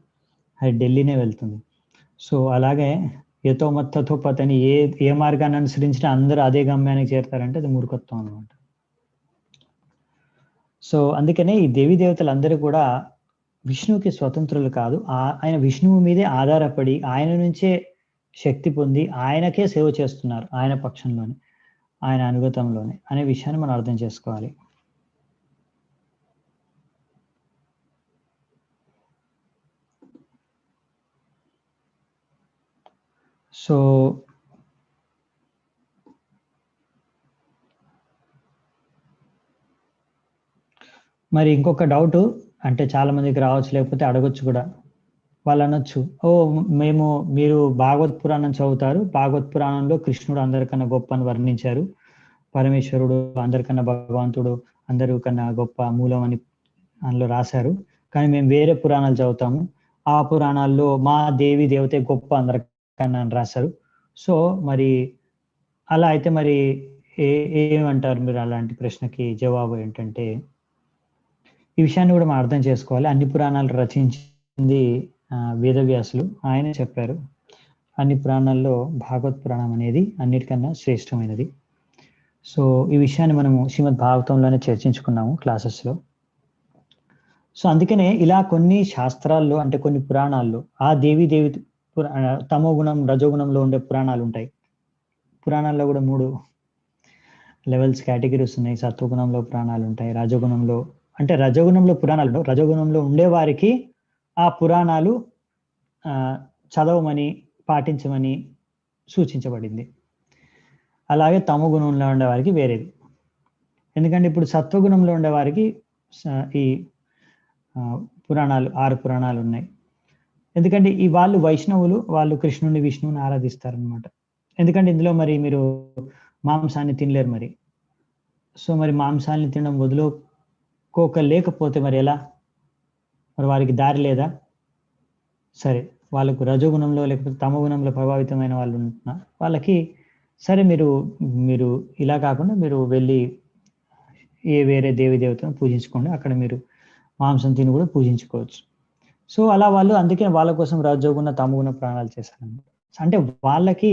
అది ఢిల్లీనే వెళ్తుంది. సో అలాగే యతో మత్ తతో పత్ అని ఏ మార్గాన్ని అనుసరించినా అందరూ అదే గమ్యానికి చేరుతారంటే అది మూర్ఖత్వం అనమాట. సో అందుకనే ఈ దేవీ దేవతలు అందరూ కూడా విష్ణువుకి స్వతంత్రులు కాదు. ఆయన విష్ణువు మీదే ఆధారపడి ఆయన నుంచే శక్తి పొంది ఆయనకే సేవ చేస్తున్నారు, ఆయన పక్షంలోనే, ఆయన అనుగతంలోనే అనే విషయాన్ని మనం అర్థం చేసుకోవాలి. సో మరి ఇంకొక డౌట్ అంటే చాలా మందికి రావచ్చు, లేకపోతే అడగొచ్చు కూడా. వాళ్ళు అనొచ్చు, మీరు భాగవత్ పురాణం చదువుతారు, భాగవత్ పురాణంలో కృష్ణుడు అందరికన్నా గొప్ప అని వర్ణించారు, పరమేశ్వరుడు అందరికన్నా భగవంతుడు అందరికన్నా గొప్ప మూలం అని అందులో రాశారు. కానీ మేము వేరే పురాణాలు చదువుతాము. ఆ పురాణాల్లో మా దేవి దేవతే గొప్ప అందరికన్నా అని రాశారు. సో మరి అలా అయితే మరి ఏమంటారు మీరు? అలాంటి ప్రశ్నకి జవాబు ఏంటంటే, ఈ విషయాన్ని కూడా మనం అర్థం చేసుకోవాలి. అన్ని పురాణాలు రచించింది వేదవ్యాసులు, ఆయనే చెప్పారు. అన్ని పురాణాల్లో భాగవత్ పురాణం అనేది అన్నిటికన్నా శ్రేష్టమైనది. సో ఈ విషయాన్ని మనము శ్రీమద్ భాగవతంలోనే చర్చించుకున్నాము క్లాసెస్లో. సో అందుకనే ఇలా కొన్ని శాస్త్రాల్లో అంటే కొన్ని పురాణాల్లో ఆ దేవి తమో గుణం రజోగుణంలో ఉండే పురాణాలు ఉంటాయి. పురాణాల్లో కూడా 3 లెవెల్స్ కేటగిరీస్ ఉన్నాయి. సత్వగుణంలో పురాణాలు ఉంటాయి, రజోగుణంలో అంటే రజోగుణంలో పురాణాలు రజోగుణంలో ఉండే వారికి ఆ పురాణాలు చదవమని పాటించమని సూచించబడింది. అలాగే తమో గుణంలో ఉండే వారికి వేరేది. ఎందుకంటే ఇప్పుడు సత్వగుణంలో ఉండే వారికి ఈ పురాణాలు 6 పురాణాలు ఉన్నాయి. ఎందుకంటే ఈ వాళ్ళు వైష్ణవులు, వాళ్ళు కృష్ణుని విష్ణువుని ఆరాధిస్తారనమాట. ఎందుకంటే ఇందులో మరి మీరు మాంసాన్ని తినలేరు మరి. సో మరి మాంసాన్ని తినడం వదులుకోలేకపోతే మరి ఎలా? మరి వారికి దారి లేదా? సరే, వాళ్ళకు రజోగుణంలో లేకపోతే తమో గుణంలో ప్రభావితమైన వాళ్ళు ఉంటున్నా వాళ్ళకి సరే మీరు ఇలా కాకుండా మీరు వెళ్ళి వేరే దేవి దేవతను పూజించుకోండి, అక్కడ మీరు మాంసం తిని కూడా పూజించుకోవచ్చు. సో అలా వాళ్ళు అందుకే వాళ్ళ కోసం రజోగుణ తమోగుణ ప్రాణాలు చేశారన్నమాట. అంటే వాళ్ళకి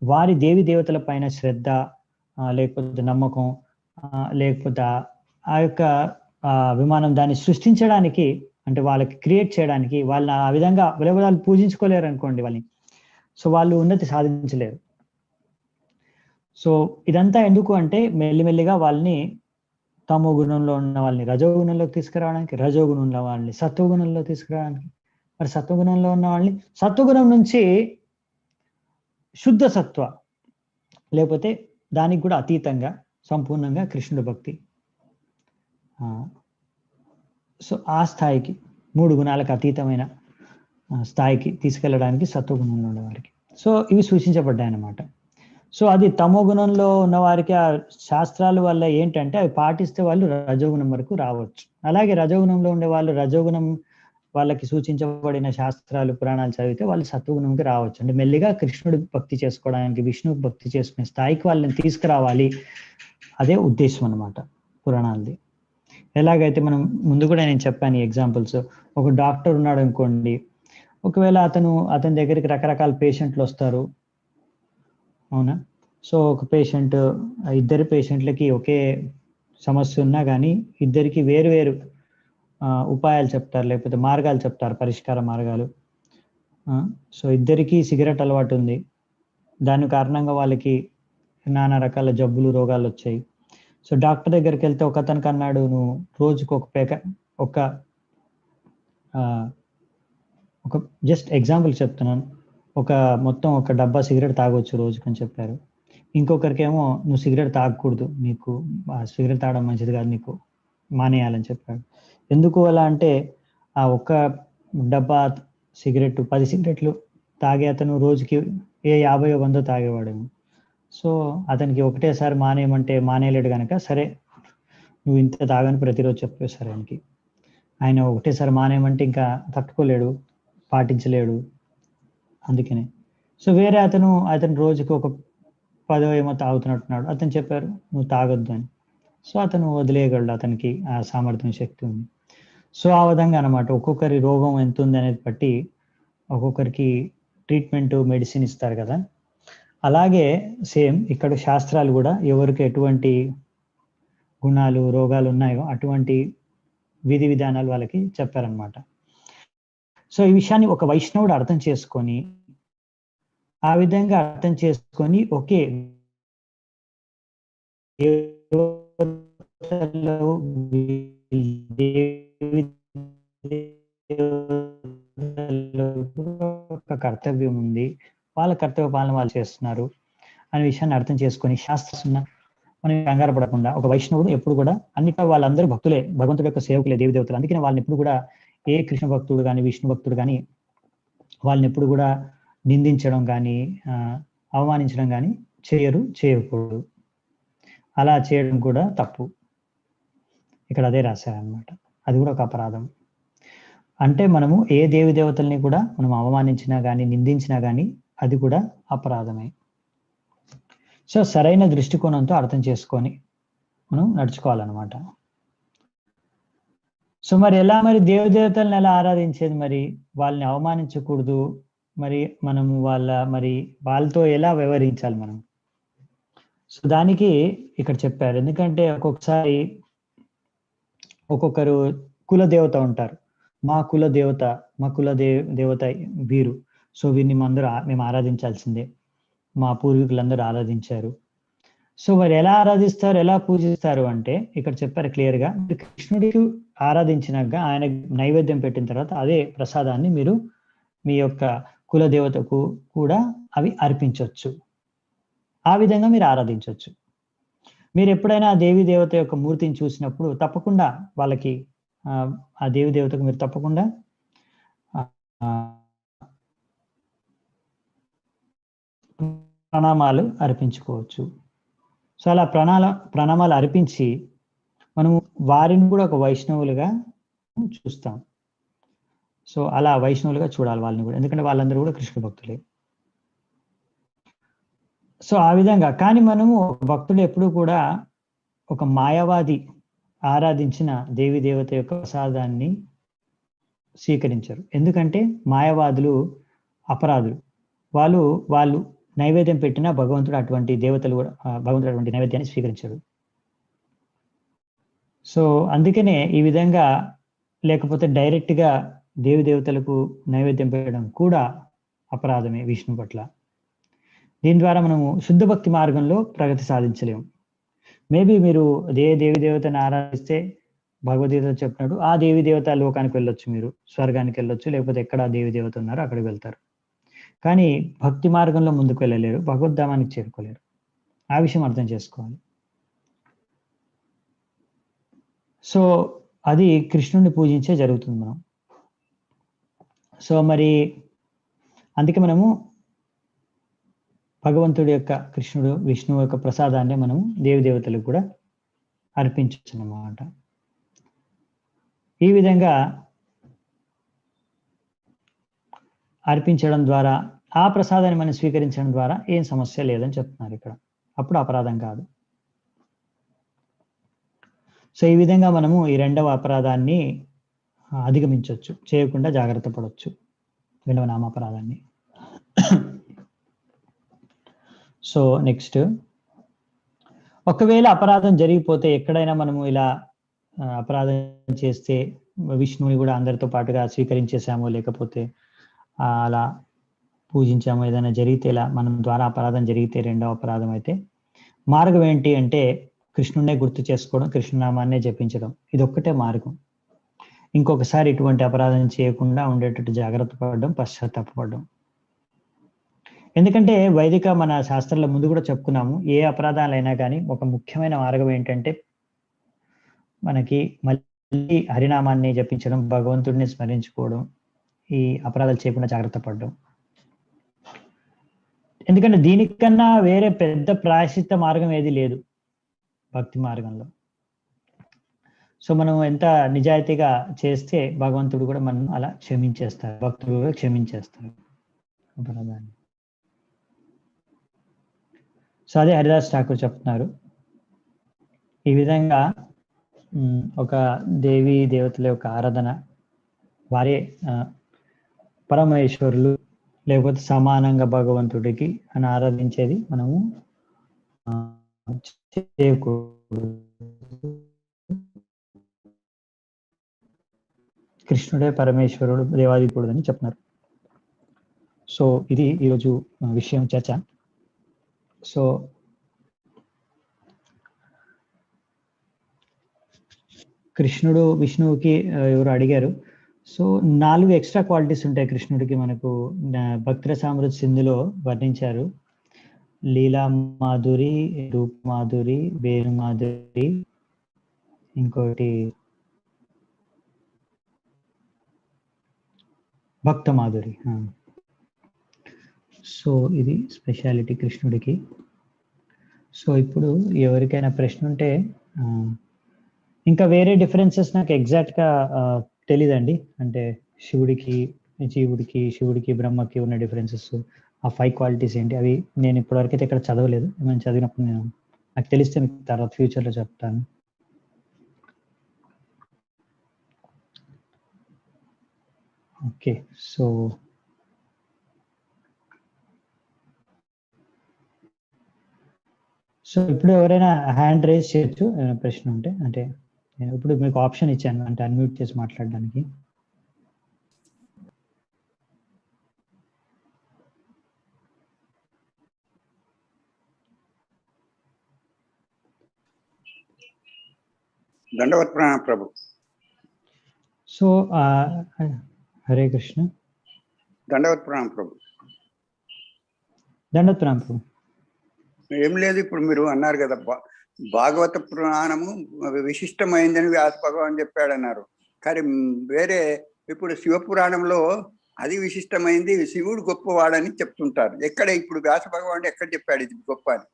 వారి దేవి దేవతల పైన శ్రద్ధ లేకపోతే నమ్మకం లేకపోతే ఆ యొక్క విమానం దాన్ని సృష్టించడానికి అంటే వాళ్ళకి క్రియేట్ చేయడానికి వాళ్ళని ఆ విధంగా వాళ్ళు పూజించుకోలేరు అనుకోండి వాళ్ళని. సో వాళ్ళు ఉన్నతి సాధించలేరు. సో ఇదంతా ఎందుకు అంటే మెల్లిమెల్లిగా వాళ్ళని తమో గుణంలో ఉన్న వాళ్ళని రజోగుణంలోకి తీసుకురావడానికి, రజోగుణంలో వాళ్ళని సత్వగుణంలో తీసుకురావడానికి, మరి సత్వగుణంలో ఉన్న వాళ్ళని సత్వగుణం నుంచి శుద్ధ సత్వ లేకపోతే దానికి కూడా అతీతంగా సంపూర్ణంగా కృష్ణుడి భక్తి సో ఆ స్థాయికి 3 గుణాలకు అతీతమైన స్థాయికి తీసుకెళ్ళడానికి సత్వగుణంలో ఉన్నవారికి సో ఇవి సూచించబడ్డాయి అన్నమాట. సో అది తమో గుణంలో ఉన్న వారికి ఆ శాస్త్రాల వల్ల ఏంటంటే అవి పాటిస్తే వాళ్ళు రజోగుణం వరకు రావచ్చు. అలాగే రజోగుణంలో ఉండే వాళ్ళు రజోగుణం వాళ్ళకి సూచించబడిన శాస్త్రాలు పురాణాలు చదివితే వాళ్ళు సత్వగుణంకి రావచ్చు. అంటే మెల్లిగా కృష్ణుడు భక్తి చేసుకోవడానికి విష్ణువు భక్తి చేసుకునే స్థాయికి వాళ్ళని తీసుకురావాలి. అదే ఉద్దేశం అన్నమాట పురాణాలది. ఎలాగైతే మనం ముందు కూడా నేను చెప్పాను ఈ ఎగ్జాంపుల్స్. ఒక డాక్టర్ ఉన్నాడు అనుకోండి, ఒకవేళ అతని దగ్గరికి రకరకాల పేషెంట్లు వస్తారు, అవునా? సో ఒక పేషెంట్ ఇద్దరు పేషెంట్లకి ఒకే సమస్య ఉన్నా కానీ ఇద్దరికి వేరు వేరు ఉపాయాలు చెప్తారు, లేకపోతే మార్గాలు చెప్తారు, పరిష్కార మార్గాలు. సో ఇద్దరికి సిగరెట్ అలవాటు ఉంది, దాని కారణంగా వాళ్ళకి నానా రకాల జబ్బులు రోగాలు వచ్చాయి. సో డాక్టర్ దగ్గరికి వెళ్తే ఒకతనికి అన్నాడు, నువ్వు రోజుకు ఒక జస్ట్ ఎగ్జాంపుల్ చెప్తున్నాను, మొత్తం ఒక డబ్బా సిగరెట్ తాగొచ్చు రోజుకు అని చెప్పారు. ఇంకొకరికేమో నువ్వు సిగరెట్ తాగకూడదు, నీకు సిగరెట్ తాగడం మంచిది కాదు, నీకు మానేయాలని చెప్పాడు. ఎందుకు అలా అంటే ఆ ఒక్క డబ్బా సిగరెట్ 10 సిగరెట్లు తాగే అతను రోజుకి 50 100 తాగేవాడేమో. సో అతనికి ఒకటేసారి మానేయమంటే మానేయలేడు కనుక సరే నువ్వు ఇంత తాగని ప్రతిరోజు చెప్పేశారు ఆయనకి. ఆయన ఒకటేసారి మానేయమంటే ఇంకా తట్టుకోలేడు, పాటించలేడు, అందుకనే. సో వేరే అతను రోజుకి ఒక 10 ఏమో తాగుతున్నట్టున్నాడు, అతను చెప్పారు నువ్వు తాగొద్దు అని. సో అతను వదిలేయగలడు, అతనికి ఆ సామర్థ్యం శక్తి ఉంది. సో ఆ విధంగా అనమాట ఒక్కొక్కరి రోగం ఎంత ఉంది అనేది బట్టి ఒక్కొక్కరికి ట్రీట్మెంట్ మెడిసిన్ ఇస్తారు కదా. అలాగే సేమ్ ఇక్కడ శాస్త్రాలు కూడా ఎవరికి ఎటువంటి గుణాలు రోగాలు ఉన్నాయో అటువంటి విధి విధానాలు వాళ్ళకి చెప్పారనమాట. సో ఈ విషయాన్ని ఒక వైష్ణవుడు అర్థం చేసుకొని ఆ విధంగా అర్థం చేసుకొని ఓకే ఒక కర్తవ్యం ఉంది, వాళ్ళ కర్తవ్య పాలన వాళ్ళు చేస్తున్నారు అనే విషయాన్ని అర్థం చేసుకొని శాస్త్రం మనం కంగారు పడకుండా ఒక వైష్ణవుడు ఎప్పుడు కూడా అన్నిటా వాళ్ళందరూ భక్తులే, భగవంతుడి యొక్క సేవకులే, దేవి దేవతలు. అందుకని వాళ్ళని ఎప్పుడు కూడా ఏ కృష్ణ భక్తుడు కానీ విష్ణు భక్తుడు కానీ వాళ్ళని ఎప్పుడు కూడా నిందించడం కానీ అవమానించడం కానీ చేయకూడదు. అలా చేయడం కూడా తప్పు. ఇక్కడ అదే రాశారనమాట. అది కూడా ఒక అపరాధం. అంటే మనము ఏ దేవి దేవతల్ని కూడా మనం అవమానించినా గానీ, నిందించినా గానీ అది కూడా అపరాధమే. సో, సరైన దృష్టికోణంతో అర్థం చేసుకొని మనం నడుచుకోవాలనమాట. సో, మరి ఎలా మరి దేవతల్ని ఎలా ఆరాధించేది మరి? వాళ్ళని అవమానించకూడదు. మరి మనము వాళ్ళతో ఎలా వ్యవహరించాలి మనం? సో, దానికి ఇక్కడ చెప్పారు. ఎందుకంటే ఒక్కొక్కసారి ఒక్కొక్కరు కుల దేవత ఉంటారు. మా కుల దేవత, మా దేవత వీరు. సో, వీరిని మేము ఆరాధించాల్సిందే. మా పూర్వీకులందరూ ఆరాధించారు. సో, మరి ఎలా ఆరాధిస్తారు? ఎలా పూజిస్తారు అంటే ఇక్కడ చెప్పారు క్లియర్‌గా. కృష్ణుడికి ఆరాధించినాక ఆయన నైవేద్యం పెట్టిన తర్వాత అదే ప్రసాదాన్ని మీరు మీ యొక్క కుల దేవతకు కూడా అవి అర్పించొచ్చు. ఆ విధంగా మీరు ఆరాధించొచ్చు. మీరెప్పుడైనా ఆ దేవీ దేవత యొక్క మూర్తిని చూసినప్పుడు తప్పకుండా వాళ్ళకి ఆ దేవీ దేవతకు మీరు తప్పకుండా ప్రణామాలు అర్పించుకోవచ్చు. సో, అలా ప్రణామాలు అర్పించి మనము వారిని కూడా ఒక వైష్ణవులుగా చూస్తాం. సో, అలా వైష్ణవులుగా చూడాలి వాళ్ళని కూడా. ఎందుకంటే వాళ్ళందరూ కూడా కృష్ణ భక్తులే. సో, ఆ విధంగా కానీ మనము భక్తుడు ఎప్పుడూ కూడా ఒక మాయావాది ఆరాధించిన దేవీ దేవత యొక్క ప్రసాదాన్ని స్వీకరించరు. ఎందుకంటే మాయావాదులు అపరాధులు. వాళ్ళు నైవేద్యం పెట్టినా భగవంతుడు అటువంటి దేవతలు కూడా భగవంతుడు అటువంటి నైవేద్యాన్ని స్వీకరించడు. సో, అందుకనే ఈ విధంగా లేకపోతే డైరెక్ట్‌గా దేవీ దేవతలకు నైవేద్యం పెట్టడం కూడా అపరాధమే విష్ణువు పట్ల. దీని ద్వారా మనము శుద్ధ భక్తి మార్గంలో ప్రగతి సాధించలేము. మేబీ మీరు దేవీ దేవతని ఆరాధిస్తే భగవద్గీత చెప్పినట్టు ఆ దేవీ దేవత లోకానికి వెళ్ళొచ్చు మీరు. స్వర్గానికి వెళ్ళొచ్చు. లేకపోతే ఎక్కడ ఆ దేవీ దేవత ఉన్నారో అక్కడికి వెళ్తారు. కానీ భక్తి మార్గంలో ముందుకు వెళ్ళలేరు. భగవద్ధామానికి చేరుకోలేరు. ఆ విషయం అర్థం చేసుకోవాలి. సో, అది కృష్ణుడిని పూజించే జరుగుతుంది మనం. సో, మరి అందుకే మనము భగవంతుడి యొక్క విష్ణువు యొక్క ప్రసాదాన్ని మనము దేవీ దేవతలకు కూడా అర్పించొచ్చన్నమాట. ఈ విధంగా అర్పించడం ద్వారా ఆ ప్రసాదాన్ని మనం స్వీకరించడం ద్వారా ఏం సమస్య లేదని చెప్తున్నారు ఇక్కడ. అప్పుడు అపరాధం కాదు. సో, ఈ విధంగా మనము ఈ రెండవ అపరాధాన్ని అధిగమించొచ్చు. చేయకుండా జాగ్రత్త పడొచ్చు. రెండవ నామాపరాధాన్ని. సో, నెక్స్ట్ ఒకవేళ అపరాధం జరిగిపోతే ఎక్కడైనా మనము ఇలా అపరాధం చేస్తే విష్ణువుని కూడా అందరితో పాటుగా స్వీకరించేసామో లేకపోతే అలా పూజించామో ఏదైనా జరిగితే ఇలా మనం ద్వారా అపరాధం జరిగితే రెండవ అపరాధం అయితే మార్గం ఏంటి అంటే కృష్ణుడినే గుర్తు చేసుకోవడం, కృష్ణనామాన్నే జపించడం. ఇదొక్కటే మార్గం. ఇంకొకసారి ఇటువంటి అపరాధం చేయకుండా ఉండేటట్టు జాగ్రత్త పడడం, పశ్చాత్తాపపడడం. ఎందుకంటే వైదిక మన శాస్త్రాల ముందు కూడా చెప్పుకున్నాము. ఏ అపరాధాలైనా కానీ ఒక ముఖ్యమైన మార్గం ఏంటంటే మనకి మళ్ళీ హరినామాన్ని జపించడం, భగవంతుడిని స్మరించుకోవడం, ఈ అపరాధాలు చేయకుండా జాగ్రత్త పడడం. ఎందుకంటే దీనికన్నా వేరే పెద్ద ప్రాయశ్చిత్త మార్గం ఏది లేదు భక్తి మార్గంలో. సో, మనం ఎంత నిజాయితీగా చేస్తే భగవంతుడు కూడా మనం అలా క్షమించేస్తారు. భక్తుడు కూడా క్షమించేస్తారు అపరాధాన్ని. సో, అదే హరిదాస్ ఠాకూర్ చెప్తున్నారు. ఈ విధంగా ఒక దేవీ దేవతల యొక్క ఆరాధన వారే పరమేశ్వరులు లేకపోతే సమానంగా భగవంతుడికి అని ఆరాధించేది మనము చేయకూడదు. కృష్ణుడే పరమేశ్వరుడు, దేవాదిదేవుడు అని చెప్తున్నారు. సో, ఇది ఈరోజు విషయం చర్చ. సో, విష్ణువుకి ఎవరు అడిగారు. సో, 4 ఎక్స్ట్రా క్వాలిటీస్ ఉంటాయి కృష్ణుడికి. మనకు భక్తిరసామృత సింధులో వర్ణించారు. లీలా మాధురి, రూప మాధురి, వేణు మాధురి, ఇంకోటి భక్త మాధురి. సో, ఇది స్పెషాలిటీ కృష్ణుడికి. సో ఇప్పుడు ఎవరికైనా ప్రశ్న ఉంటే ఇంకా వేరే డిఫరెన్సెస్ నాకు ఎగ్జాక్ట్గా తెలీదండి. అంటే శివుడికి శివుడికి బ్రహ్మకి ఉన్న డిఫరెన్సెస్, ఆ 5 క్వాలిటీస్ ఏంటి అవి నేను ఇప్పటివరకైతే ఇక్కడ చదవలేదు. ఏమైనా చదివినప్పుడు నాకు తెలిస్తే మీకు తర్వాత ఫ్యూచర్‌లో చెప్తాను. ఓకే. సో ఇప్పుడు ఎవరైనా హ్యాండ్ రైజ్ చేయొచ్చు ఏమైనా ప్రశ్న ఉంటే. అంటే నేను ఇప్పుడు మీకు ఆప్షన్ ఇచ్చాను అంటే అన్మ్యూట్ చేసి మాట్లాడడానికి. దండవత్ ప్రణామం ప్రభు. సో హరే కృష్ణ. దండవత్ ప్రణామం ప్రభు. దండవత్ ప్రణామం ప్రభు. ఏం లేదు, ఇప్పుడు మీరు అన్నారు కదా భాగవత పురాణము విశిష్టమైందని వ్యాస భగవాన్ చెప్పాడన్నారు. కానీ వేరే ఇప్పుడు శివపురాణంలో అది విశిష్టమైంది, శివుడు గొప్పవాడని చెప్తుంటారు. ఎక్కడ ఇప్పుడు వ్యాస భగవాన్ ఎక్కడ చెప్పాడు ఇది గొప్ప అని?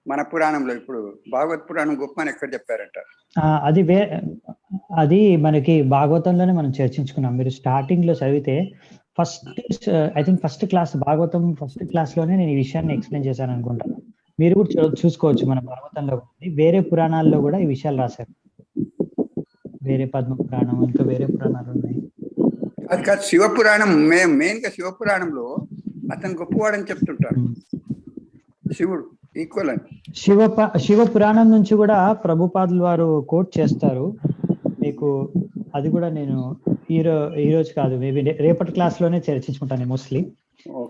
మన పురాణంలో ఇప్పుడు భాగవత పురాణం గొప్ప అని ఎక్కడ చెప్పారంట? అది మనకి భాగవతంలోనే మనం చర్చించుకున్నాం. మీరు స్టార్టింగ్ లో చదివితే first class Bhagavatam first class లోనే నేను ఈ విషయాన్ని ఎక్స్ప్లెయిన్ చేశాను అనుకుంటాను. మీరు కూడా చూసుకోవచ్చు మన భాగవతంలో వేరే పురాణాల్లో కూడా ఈ విషయాలు రాశారు. వేరే పద్మ పురాణం ఇంకా వేరే పురాణాలు ఉన్నాయి. అది కాదు, శివపురాణం మెయిన్ గా శివపురాణంలో అతను గొప్పవాడని చెప్తుంటారు. శివుడు ఈక్వల్ అని శివ పురాణం నుంచి కూడా ప్రభుపాదులు వారు కోట్ చేస్తారు. మీకు అది కూడా నేను ఈ రోజు కాదు, మేబీ రేపటి క్లాస్ లోనే చర్చించుకుంటాను మోస్ట్లీ.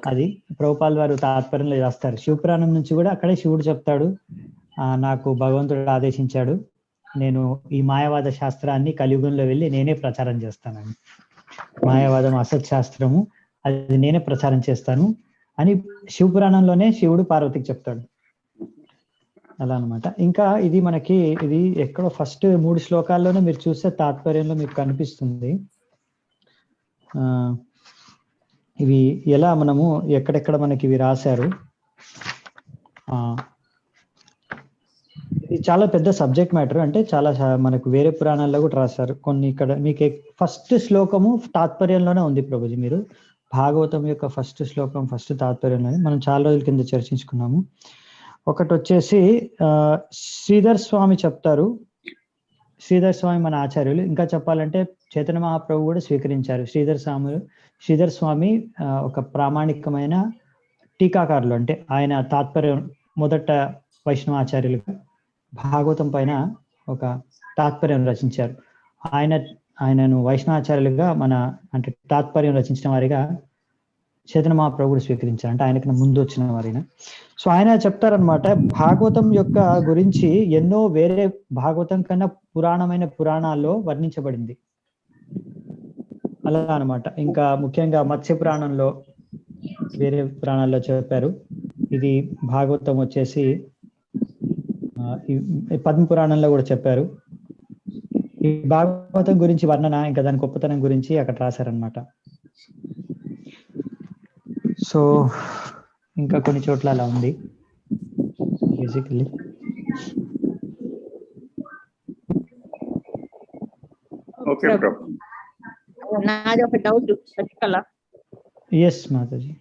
అది ప్రభుపాదులు వారు తాత్పర్యంలో రాస్తారు. శివపురాణం నుంచి కూడా అక్కడే శివుడు చెప్తాడు, నాకు భగవంతుడు ఆదేశించాడు, నేను ఈ మాయావాద శాస్త్రాన్ని కలియుగంలో వెళ్ళి నేనే ప్రచారం చేస్తానని. మాయావాదం అసత్ శాస్త్రము, అది నేనే ప్రచారం చేస్తాను అని శివపురాణంలోనే శివుడు పార్వతికి చెప్తాడు. అలా అనమాట. ఇంకా ఇది మనకి ఇది ఎక్కడో ఫస్ట్ 3 శ్లోకాల్లోనే మీరు చూస్తే తాత్పర్యంలో మీకు కనిపిస్తుంది. ఇవి ఎలా మనము ఎక్కడెక్కడ మనకి ఇవి రాశారు. ఇది చాలా పెద్ద సబ్జెక్ట్ మ్యాటర్. అంటే చాలా మనకు వేరే పురాణాల్లో కూడా రాశారు కొన్ని. ఇక్కడ మీకు ఫస్ట్ శ్లోకము తాత్పర్యంలోనే ఉంది ప్రభుజీ. మీరు భాగవతం యొక్క ఫస్ట్ శ్లోకం ఫస్ట్ తాత్పర్యంలోనే మనం చాలా రోజుల కింద చర్చించుకున్నాము. ఒకటి వచ్చేసి శ్రీధర్ స్వామి చెప్తారు. శ్రీధర్ స్వామి మన ఆచార్యులు. ఇంకా చెప్పాలంటే చైతన్య మహాప్రభు కూడా స్వీకరించారు. శ్రీధర్ స్వామి ఒక ప్రామాణికమైన టీకాకారులు. అంటే ఆయన తాత్పర్యం మొదట వైష్ణవాచార్యులుగా భాగవతం పైన ఒక తాత్పర్యం రచించారు. ఆయనను వైష్ణవాచార్యులుగా అంటే తాత్పర్యం రచించిన వారిగా చైతన్య మహాప్రభుడు స్వీకరించారు. అంటే ఆయనకన్నా ముందు వచ్చిన వారైనా. సో ఆయన చెప్తారనమాట, భాగవతం యొక్క గురించి ఎన్నో వేరే భాగవతం కన్నా పురాణమైన పురాణాల్లో వర్ణించబడింది. అలా అనమాట. ఇంకా ముఖ్యంగా మత్స్య పురాణంలో వేరే పురాణాల్లో చెప్పారు. ఇది భాగవతం వచ్చేసి పద్మ పురాణంలో కూడా చెప్పారు. ఈ భాగవతం గురించి వర్ణన, ఇంకా దాని గొప్పతనం గురించి అక్కడ రాశారనమాట. సో ఇంకా కొన్ని చోట్ల అలా ఉంది బేసికలీ. నాది ఒక డౌట్ శశికళ. ఎస్ మాతాజీ.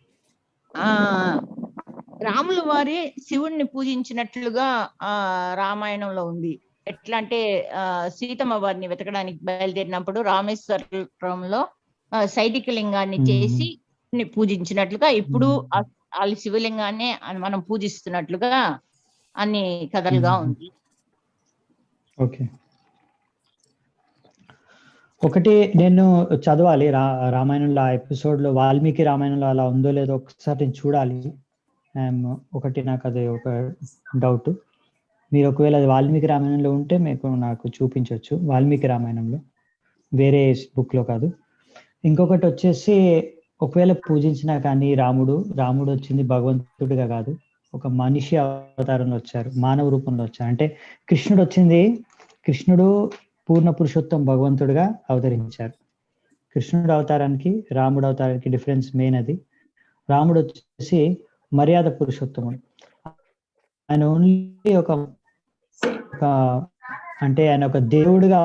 రాముల వారి శివుణ్ణి పూజించినట్లుగా రామాయణంలో ఉంది. ఎట్లా అంటే సీతమ్మ వారిని వెతకడానికి బయలుదేరినప్పుడు రామేశ్వరంలో సైదిక లింగాన్ని చేసి పూజించినట్లుగా ఇప్పుడు వాళ్ళ శివలింగాన్ని మనం పూజిస్తున్నట్లుగా అన్ని కథలుగా ఉంది. ఓకే, ఒకటి నేను చదవాలి రామాయణంలో ఆ ఎపిసోడ్ లో, వాల్మీకి రామాయణంలో అలా ఉందో లేదో ఒకసారి నేను చూడాలి. ఒకటి నాకు అది ఒక డౌట్. మీరు ఒకవేళ అది వాల్మీకి రామాయణంలో ఉంటే నాకు చూపించవచ్చు. వాల్మీకి రామాయణంలో, వేరే బుక్ లో కాదు. ఇంకొకటి వచ్చేసి, ఒకవేళ పూజించినా కానీ రాముడు వచ్చింది భగవంతుడిగా కాదు, ఒక మనిషి అవతారంలో వచ్చారు, మానవ రూపంలో వచ్చారు. అంటే కృష్ణుడు పూర్ణ పురుషోత్తం భగవంతుడిగా అవతరించారు. కృష్ణుడు అవతారానికి రాముడు అవతారానికి డిఫరెన్స్ మెయిన్ అది. రాముడు వచ్చేసి మర్యాద పురుషోత్తముడు. ఆయన ఓన్లీ ఒక అంటే ఆయన ఒక దేవుడిగా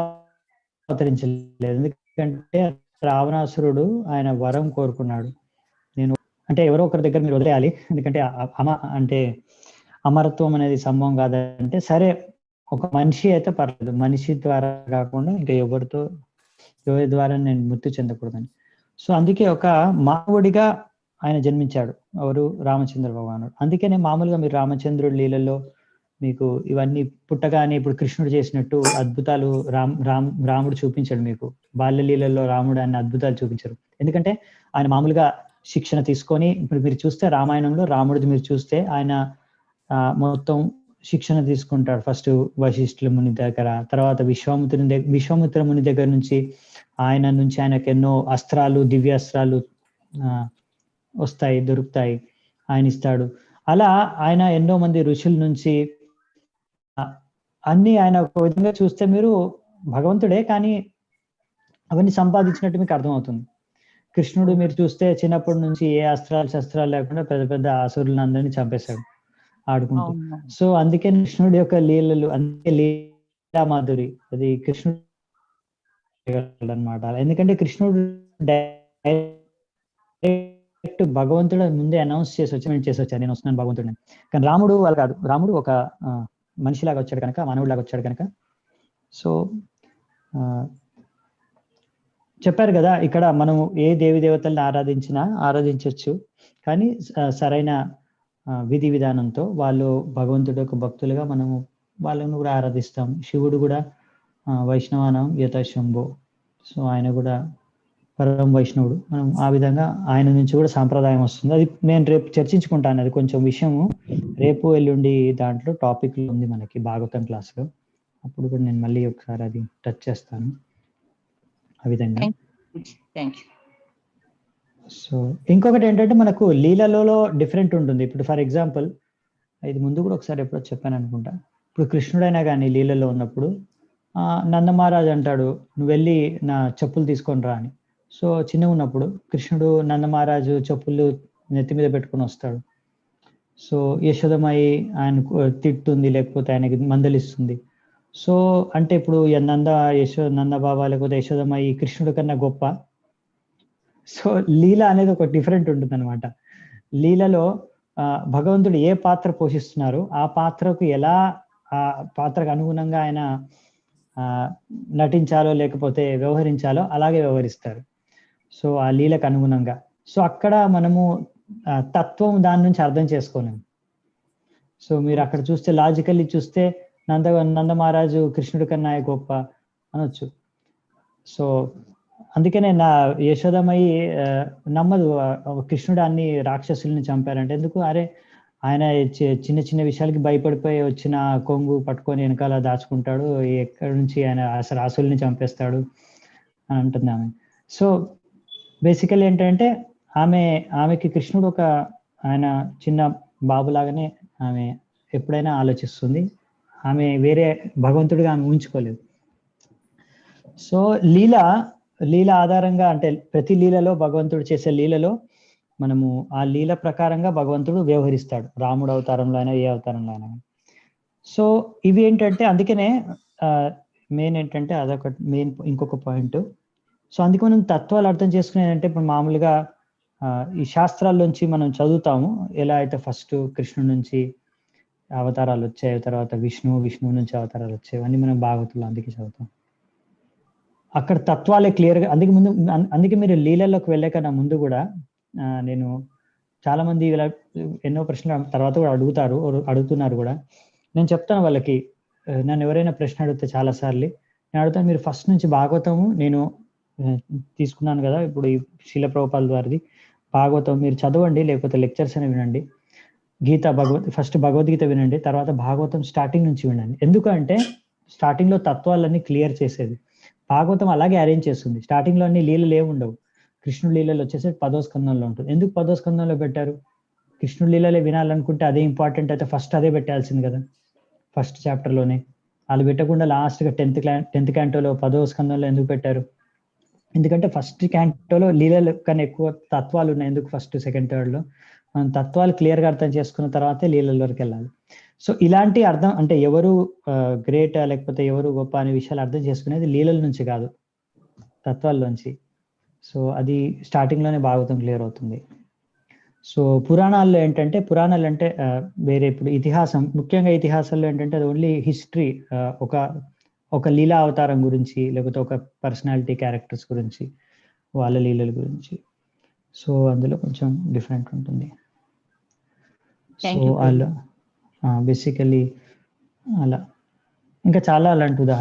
అవతరించలేదు. ఎందుకంటే రావణాసురుడు ఆయన వరం కోరుకున్నాడు, నేను అంటే ఎవరో ఒకరి దగ్గర మీరు వదిలేయాలి, ఎందుకంటే అంటే అమరత్వం అనేది సంభవం కాదంటే, సరే ఒక మనిషి అయితే పర్లేదు, మనిషి ద్వారా కాకుండా ఇంకా ఎవరి ద్వారా నేను మృతి చెందకూడదని. సో అందుకే ఒక మానవుడిగా ఆయన జన్మించాడు, ఎవరు? రామచంద్ర భగవానుడు. అందుకనే మామూలుగా మీరు రామచంద్రుడి లీలలో మీకు ఇవన్నీ పుట్టగానే ఇప్పుడు కృష్ణుడు చేసినట్టు అద్భుతాలు రాముడు చూపించాడు మీకు. బాల్య లీలలో రాముడు అనే అద్భుతాలు చూపించారు. ఎందుకంటే ఆయన మామూలుగా శిక్షణ తీసుకొని, ఇప్పుడు మీరు చూస్తే రామాయణంలో రాముడిది మీరు చూస్తే ఆయన మొత్తం శిక్షణ తీసుకుంటాడు. ఫస్ట్ వశిష్ఠుల ముని దగ్గర, తర్వాత విశ్వామిత్ర ముని దగ్గర నుంచి ఆయనకు ఎన్నో అస్త్రాలు, దివ్యాస్త్రాలు దొరుకుతాయి, ఆయన ఇస్తాడు. అలా ఆయన ఎన్నో మంది ఋషుల నుంచి అన్ని ఆయన ఒక విధంగా చూస్తే మీరు భగవంతుడే, కానీ అవన్నీ సంపాదించినట్టు మీకు అర్థమవుతుంది. కృష్ణుడు మీరు చూస్తే చిన్నప్పటి నుంచి ఏ శస్త్రాలు లేకుండా పెద్ద పెద్ద అసురులను అందరినీ చంపేశాడు ఆడుకుంటూ. సో అందుకే కృష్ణుడి యొక్క లీలలు, అందుకే లీలా మాధురి, అది కృష్ణుడు అన్నమాట. ఎందుకంటే కృష్ణుడు డైరెక్ట్ భగవంతుడు ముందే అనౌన్స్ చేసి వచ్చాను, నేను వస్తున్నాను భగవంతుడిని. కానీ రాముడు వాళ్ళు కాదు, రాముడు ఒక మనిషిలాగా వచ్చాడు కనుక, మానవుడిలాగా వచ్చాడు కనుక. సో చెప్పారు కదా, ఇక్కడ మనం ఏ దేవి దేవతల్ని ఆరాధించవచ్చు, కానీ సరైన విధి విధానంతో వాళ్ళు భగవంతుడి యొక్క భక్తులుగా మనము వాళ్ళను కూడా ఆరాధిస్తాం. శివుడు కూడా వైష్ణవానం యథశంభో, సో ఆయన కూడా పరమ వైష్ణవుడు. మనం ఆ విధంగా ఆయన నుంచి కూడా సాంప్రదాయం వస్తుంది. అది నేను రేపు చర్చించుకుంటాను, అది కొంచెం విషయము రేపు ఎల్లుండి దాంట్లో టాపిక్ ఉంది మనకి భాగవతం క్లాస్లో, అప్పుడు కూడా నేను మళ్ళీ ఒకసారి అది టచ్ చేస్తాను ఆ విధంగా. సో ఇంకొకటి ఏంటంటే మనకు లీలలో డిఫరెంట్ ఉంటుంది. ఇప్పుడు ఫర్ ఎగ్జాంపుల్, ఇది ముందు కూడా ఒకసారి ఎప్పుడో చెప్పాను అనుకుంటా. ఇప్పుడు కృష్ణుడైనా కానీ లీలలో ఉన్నప్పుడు నందమహారాజు అంటాడు, నువ్వు వెళ్ళి నా చెప్పులు తీసుకొని రా అని. సో చిన్నగా ఉన్నప్పుడు కృష్ణుడు నందమహారాజు చెప్పులు నెత్తి మీద పెట్టుకొని వస్తాడు. సో యశోదమాయి ఆయన తిట్టుంది, లేకపోతే ఆయనకి మందలిస్తుంది. సో అంటే ఇప్పుడు నంద బాబా లేకపోతే యశోదమాయి కృష్ణుడి కన్నా గొప్ప. సో లీల అనేది ఒక డిఫరెంట్ ఉంటుంది అనమాట. లీలలో భగవంతుడు ఏ పాత్ర పోషిస్తున్నారో ఆ పాత్రకు ఎలా, ఆ పాత్రకు అనుగుణంగా ఆయన నటించాలో లేకపోతే వ్యవహరించాలో అలాగే వ్యవహరిస్తారు. సో ఆ లీలకు అనుగుణంగా. సో అక్కడ మనము తత్వం దాని నుంచి అర్థం చేసుకోలేము. సో మీరు అక్కడ చూస్తే లాజికల్లీ చూస్తే నంద మహారాజు కృష్ణుడి కన్నా గొప్ప అనొచ్చు. సో అందుకనే నా యశోదమయి నమ్మదు కృష్ణుడు అన్ని రాక్షసుల్ని చంపారంటే. ఎందుకు? అరే ఆయన చిన్న చిన్న విషయాలకి భయపడిపోయి వచ్చిన కొంగు పట్టుకొని వెనకాల దాచుకుంటాడు, ఎక్కడి నుంచి ఆయన అసలు అసుల్ని చంపేస్తాడు అని అంటుంది ఆమె. సో బేసికల్ ఏంటంటే ఆమెకి కృష్ణుడు ఒక ఆయన చిన్న బాబులాగానే ఆమె ఎప్పుడైనా ఆలోచిస్తుంది. ఆమె వేరే భగవంతుడిగా ఆమె ఊహించుకోలేదు. సో లీల ఆధారంగా, అంటే ప్రతి లీలలో భగవంతుడు చేసే లీలలో మనము ఆ లీల ప్రకారంగా భగవంతుడు వ్యవహరిస్తాడు, రాముడు అవతారంలో అయినా ఏ అవతారంలో అయినా. సో ఇవి ఏంటంటే అందుకనే మెయిన్ ఏంటంటే అదొక మెయిన్ ఇంకొక పాయింట్. సో అందుకే మనం తత్వాలు అర్థం చేసుకునేదంటే, ఇప్పుడు మామూలుగా ఈ శాస్త్రాల్లోంచి మనం చదువుతాము ఎలా అయితే ఫస్ట్ కృష్ణుడి నుంచి అవతారాలు వచ్చాయి, తర్వాత విష్ణువు నుంచి అవతారాలు వచ్చాయి, అన్ని మనం భాగవతంలో అందుకే చదువుతాం. అక్కడ తత్వాలే క్లియర్గా, అందుకే మీరు లీలలోకి వెళ్ళే కన్నా ముందు కూడా నేను చాలా మంది ఇలా ఎన్నో ప్రశ్నలు తర్వాత కూడా అడుగుతున్నారు కూడా. నేను చెప్తాను వాళ్ళకి, నన్ను ఎవరైనా ప్రశ్న అడిగితే చాలాసార్లు నేను అడుగుతాను, మీరు ఫస్ట్ నుంచి భాగవతము నేను తీసుకున్నాను కదా, ఇప్పుడు ఈ శీల ప్రభుపాల ద్వారాది భాగవతం మీరు చదవండి, లేకపోతే లెక్చర్స్ అని వినండి, ఫస్ట్ భగవద్గీత వినండి, తర్వాత భాగవతం స్టార్టింగ్ నుంచి వినండి. ఎందుకంటే స్టార్టింగ్ లో తత్వాలన్నీ క్లియర్ చేసేది భాగవతం అలాగే అరేంజ్ చేస్తుంది. స్టార్టింగ్ లో అన్ని లీలలు ఏమి ఉండవు. కృష్ణుడి లీలలు వచ్చేసి 10వ స్కందంలో ఉంటుంది. ఎందుకు 10వ స్కందంలో పెట్టారు? కృష్ణుడి లీలలే వినాలనుకుంటే అదే ఇంపార్టెంట్ అయితే ఫస్ట్ అదే పెట్టాల్సింది కదా, ఫస్ట్ చాప్టర్ లోనే. వాళ్ళు పెట్టకుండా లాస్ట్ గా 10th క్యాంటోలో 10వ స్కందంలో ఎందుకు పెట్టారు? ఎందుకంటే ఫస్ట్ క్యాంటోలో లీలలు కన్నా ఎక్కువ తత్వాలు ఉన్నాయి. ఎందుకు? ఫస్ట్ సెకండ్ థర్డ్ లో మనం తత్వాలు క్లియర్ గా అర్థం చేసుకున్న తర్వాతే లీలల వరకు వెళ్ళాలి. సో ఇలాంటి అర్థం అంటే ఎవరు గ్రేట్ లేకపోతే ఎవరు గొప్ప అనే విషయాలు అర్థం చేసుకునేది లీలల నుంచి కాదు, తత్వాల్లోంచి. సో అది స్టార్టింగ్ లోనే భాగవతం క్లియర్ అవుతుంది. సో పురాణాల్లో ఏంటంటే, పురాణాలు అంటే వేరే ఇప్పుడు ఇతిహాసం, ముఖ్యంగా ఇతిహాసాల్లో ఏంటంటే అది ఓన్లీ హిస్టరీ, ఒక లీలా అవతారం గురించి లేకపోతే ఒక పర్సనాలిటీ క్యారెక్టర్స్ గురించి, వాళ్ళ లీలల గురించి. సో అందులో కొంచెం డిఫరెంట్ ఉంటుంది. సో Thank you, వాళ్ళు బేసికలీ అలా ఇంకా చాలా అలాంటి ఉదాహరణ